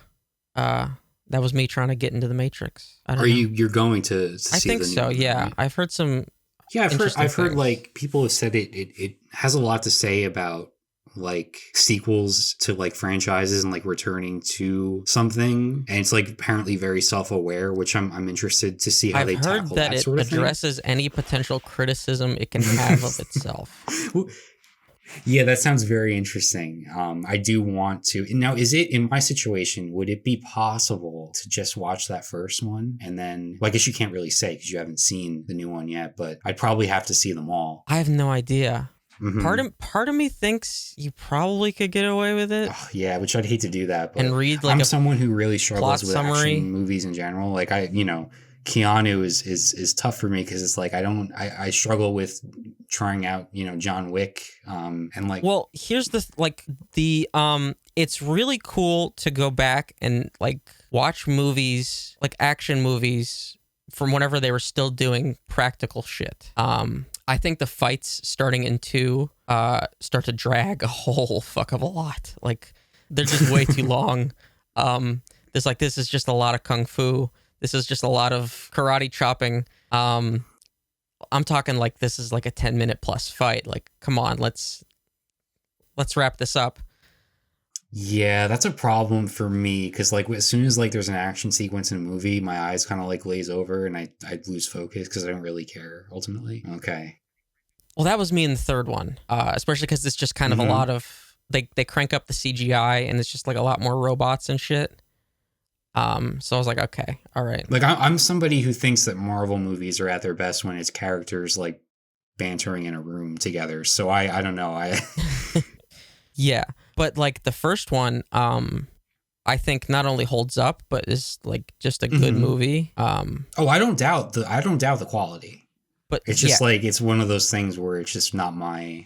Speaker 1: That was me trying to get into the Matrix. I don't know.
Speaker 2: You're going to see
Speaker 1: I think
Speaker 2: the new
Speaker 1: so,
Speaker 2: one,
Speaker 1: yeah.
Speaker 2: right?
Speaker 1: I've heard some.
Speaker 2: Yeah, I've heard like people have said it has a lot to say about like sequels to like franchises and like returning to something, and it's like apparently very self-aware, which I'm interested to see how they tackle that sort of thing.
Speaker 1: I've heard that it addresses any potential criticism it can have of itself.
Speaker 2: Yeah, that sounds very interesting. I do want to. Now, is it in my situation? Would it be possible to just watch that first one and then? Well, I guess you can't really say because you haven't seen the new one yet. But I'd probably have to see them all.
Speaker 1: I have no idea. Part of me thinks you probably could get away with it.
Speaker 2: Oh, yeah, which I'd hate to do that. But
Speaker 1: and read like
Speaker 2: I'm someone who really struggles with
Speaker 1: summary.
Speaker 2: Action movies in general. Like Keanu is tough for me because it's like I struggle with trying out John Wick and like.
Speaker 1: Well, here's it's really cool to go back and like watch movies, like action movies from whenever they were still doing practical shit. I think the fights starting in 2 start to drag a whole fuck of a lot. Like they're just way too long. This is just a lot of kung fu. This is just a lot of karate chopping. I'm talking like this is like a 10-minute plus fight. Like, come on, let's wrap this up.
Speaker 2: Yeah, that's a problem for me because like as soon as like there's an action sequence in a movie, my eyes kind of like glaze over and I lose focus because I don't really care ultimately. Okay.
Speaker 1: Well, that was me in the third one, especially because it's just kind of a lot of they crank up the CGI and it's just like a lot more robots and shit. So I was like, okay, all right.
Speaker 2: Like I'm somebody who thinks that Marvel movies are at their best when it's characters like bantering in a room together. So I don't know.
Speaker 1: Yeah, but like the first one, I think not only holds up, but is like just a good movie.
Speaker 2: Oh, I don't doubt the quality. But it's just like it's one of those things where it's just not my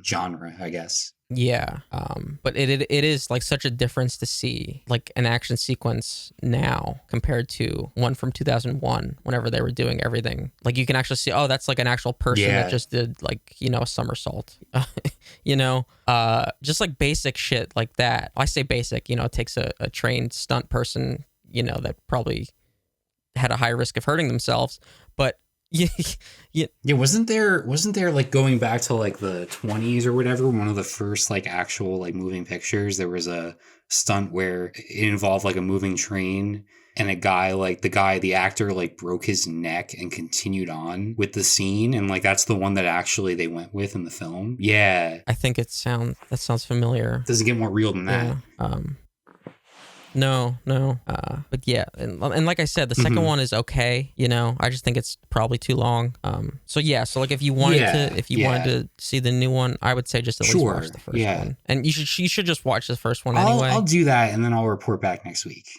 Speaker 2: genre, I guess.
Speaker 1: Yeah, but it is like such a difference to see like an action sequence now compared to one from 2001 whenever they were doing everything. Like you can actually see, oh, that's like an actual person that just did like, you know, a somersault, you know, just like basic shit like that. I say basic, you know, it takes a trained stunt person, you know, that probably had a high risk of hurting themselves, but yeah.
Speaker 2: Wasn't there like going back to like the 20s or whatever, one of the first like actual like moving pictures, there was a stunt where it involved like a moving train and the actor like broke his neck and continued on with the scene, and like that's the one that actually they went with in the film. Yeah,
Speaker 1: I think that sounds familiar.
Speaker 2: Doesn't get more real than that.
Speaker 1: No. But yeah, and like I said, the second one is okay. You know, I just think it's probably too long. So like if you wanted to see the new one, I would say just at least watch the first one. And you should just watch the first one anyway.
Speaker 2: I'll do that, and then I'll report back next week.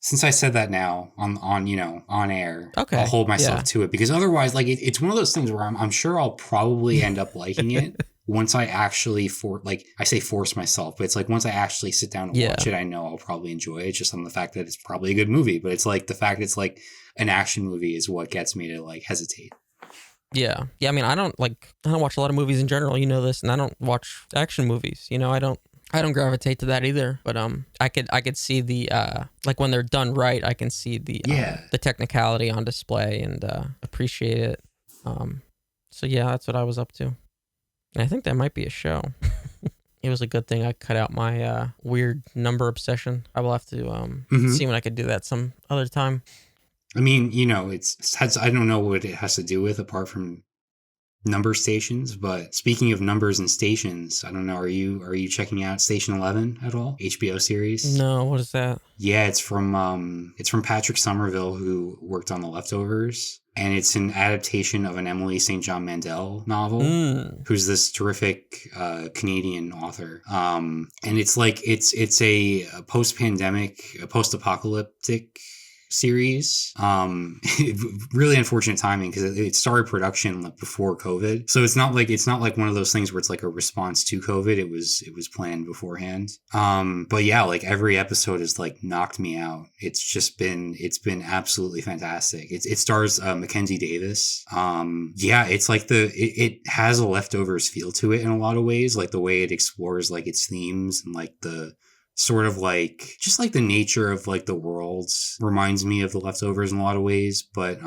Speaker 2: Since I said that now on air, okay, I'll hold myself to it, because otherwise, like it's one of those things where I'm sure I'll probably end up liking it. Once I actually force myself, but it's like once I actually sit down and watch it, I know I'll probably enjoy it just on the fact that it's probably a good movie. But it's like the fact it's like an action movie is what gets me to like hesitate.
Speaker 1: Yeah. I mean, I don't watch a lot of movies in general, you know this, and I don't watch action movies. You know, I don't gravitate to that either. But I could see the like when they're done right, I can see the technicality on display and appreciate it. So yeah, that's what I was up to. And I think that might be a show. It was a good thing I cut out my weird number obsession. I will have to see when I could do that some other time.
Speaker 2: I mean, you know, I don't know what it has to do with apart from number stations, but speaking of numbers and stations, I don't know, are you checking out Station 11 at all? HBO series?
Speaker 1: No, what is that?
Speaker 2: Yeah, it's from Patrick Somerville, who worked on The Leftovers. And it's an adaptation of an Emily St. John Mandel novel, who's this terrific Canadian author. And it's like it's a post-pandemic, a post-apocalyptic series. Really unfortunate timing because it started production like before COVID, so it's not like one of those things where it's like a response to COVID. It was planned beforehand. But yeah, like every episode has like knocked me out. It's been absolutely fantastic. It stars Mackenzie Davis. It's like it has a Leftovers feel to it in a lot of ways, like the way it explores like its themes and like the sort of like just like the nature of like the worlds reminds me of The Leftovers in a lot of ways, but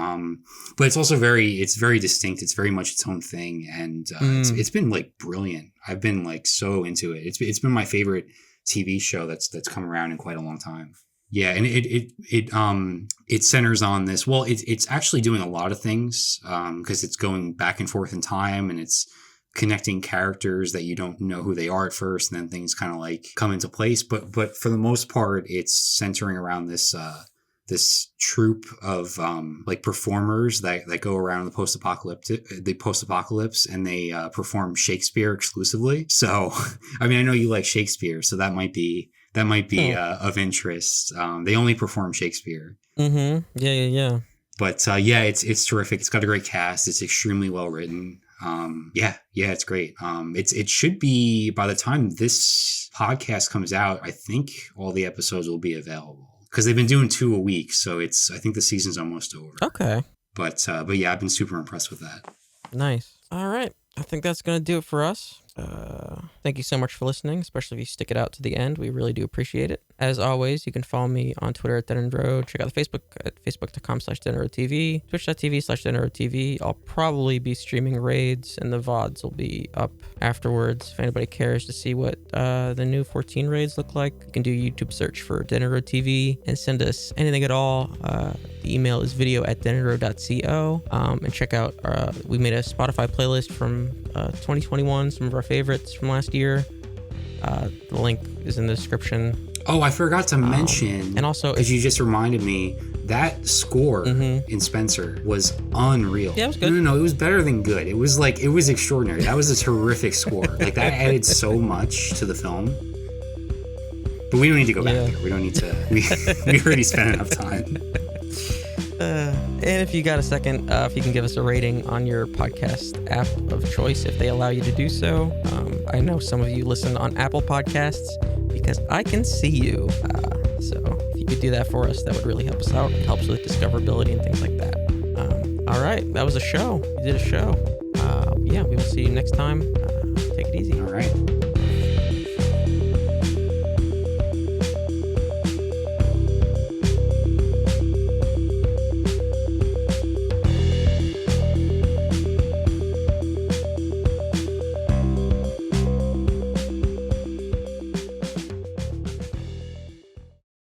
Speaker 2: it's also very distinct. It's very much its own thing, and it's been like brilliant. I've been like so into it. It's been my favorite TV show that's come around in quite a long time. Yeah, and it centers on this. Well, it's actually doing a lot of things because it's going back and forth in time, and it's connecting characters that you don't know who they are at first, and then things kind of like come into place. But for the most part, it's centering around this troupe of like performers that go around the post-apocalypse, and they perform Shakespeare exclusively. So, I mean, I know you like Shakespeare, so that might be of interest. They only perform Shakespeare.
Speaker 1: Mm-hmm. Yeah.
Speaker 2: But it's terrific. It's got a great cast. It's extremely well written. It's great. It should be, by the time this podcast comes out, I think all the episodes will be available because they've been doing 2 a week. So I think the season's almost over.
Speaker 1: Okay.
Speaker 2: But yeah, I've been super impressed with that.
Speaker 1: Nice. All right. I think that's going to do it for us. Thank you so much for listening, especially if you stick it out to the end. We really do appreciate it. As always, you can follow me on Twitter at DeadEndRoad. Check out the Facebook at facebook.com/DeadEndRoadTV, twitch.tv/DeadEndRoadTV. I'll probably be streaming raids, and the VODs will be up afterwards. If anybody cares to see what the new 14 raids look like, you can do a YouTube search for DeadEndRoad TV and send us anything at all. The email is video@deadendroad.co. And check out, we made a Spotify playlist from 2021, some of our favorites from last year. The link is in the description.
Speaker 2: Oh, I forgot to mention,
Speaker 1: and also,
Speaker 2: because you just reminded me, that score in Spencer was unreal.
Speaker 1: Yeah, it was good.
Speaker 2: No, it was better than good. It was extraordinary. That was a terrific score. Like, that added so much to the film. But we don't need to go back there. We don't need to. We already spent enough time.
Speaker 1: And if you got a second, if you can give us a rating on your podcast app of choice, if they allow you to do so. I know some of you listen on Apple Podcasts because I can see you. So if you could do that for us, that would really help us out. It helps with discoverability and things like that. All right, that was a show. We did a show. Yeah, we will see you next time. Take it easy.
Speaker 2: All right.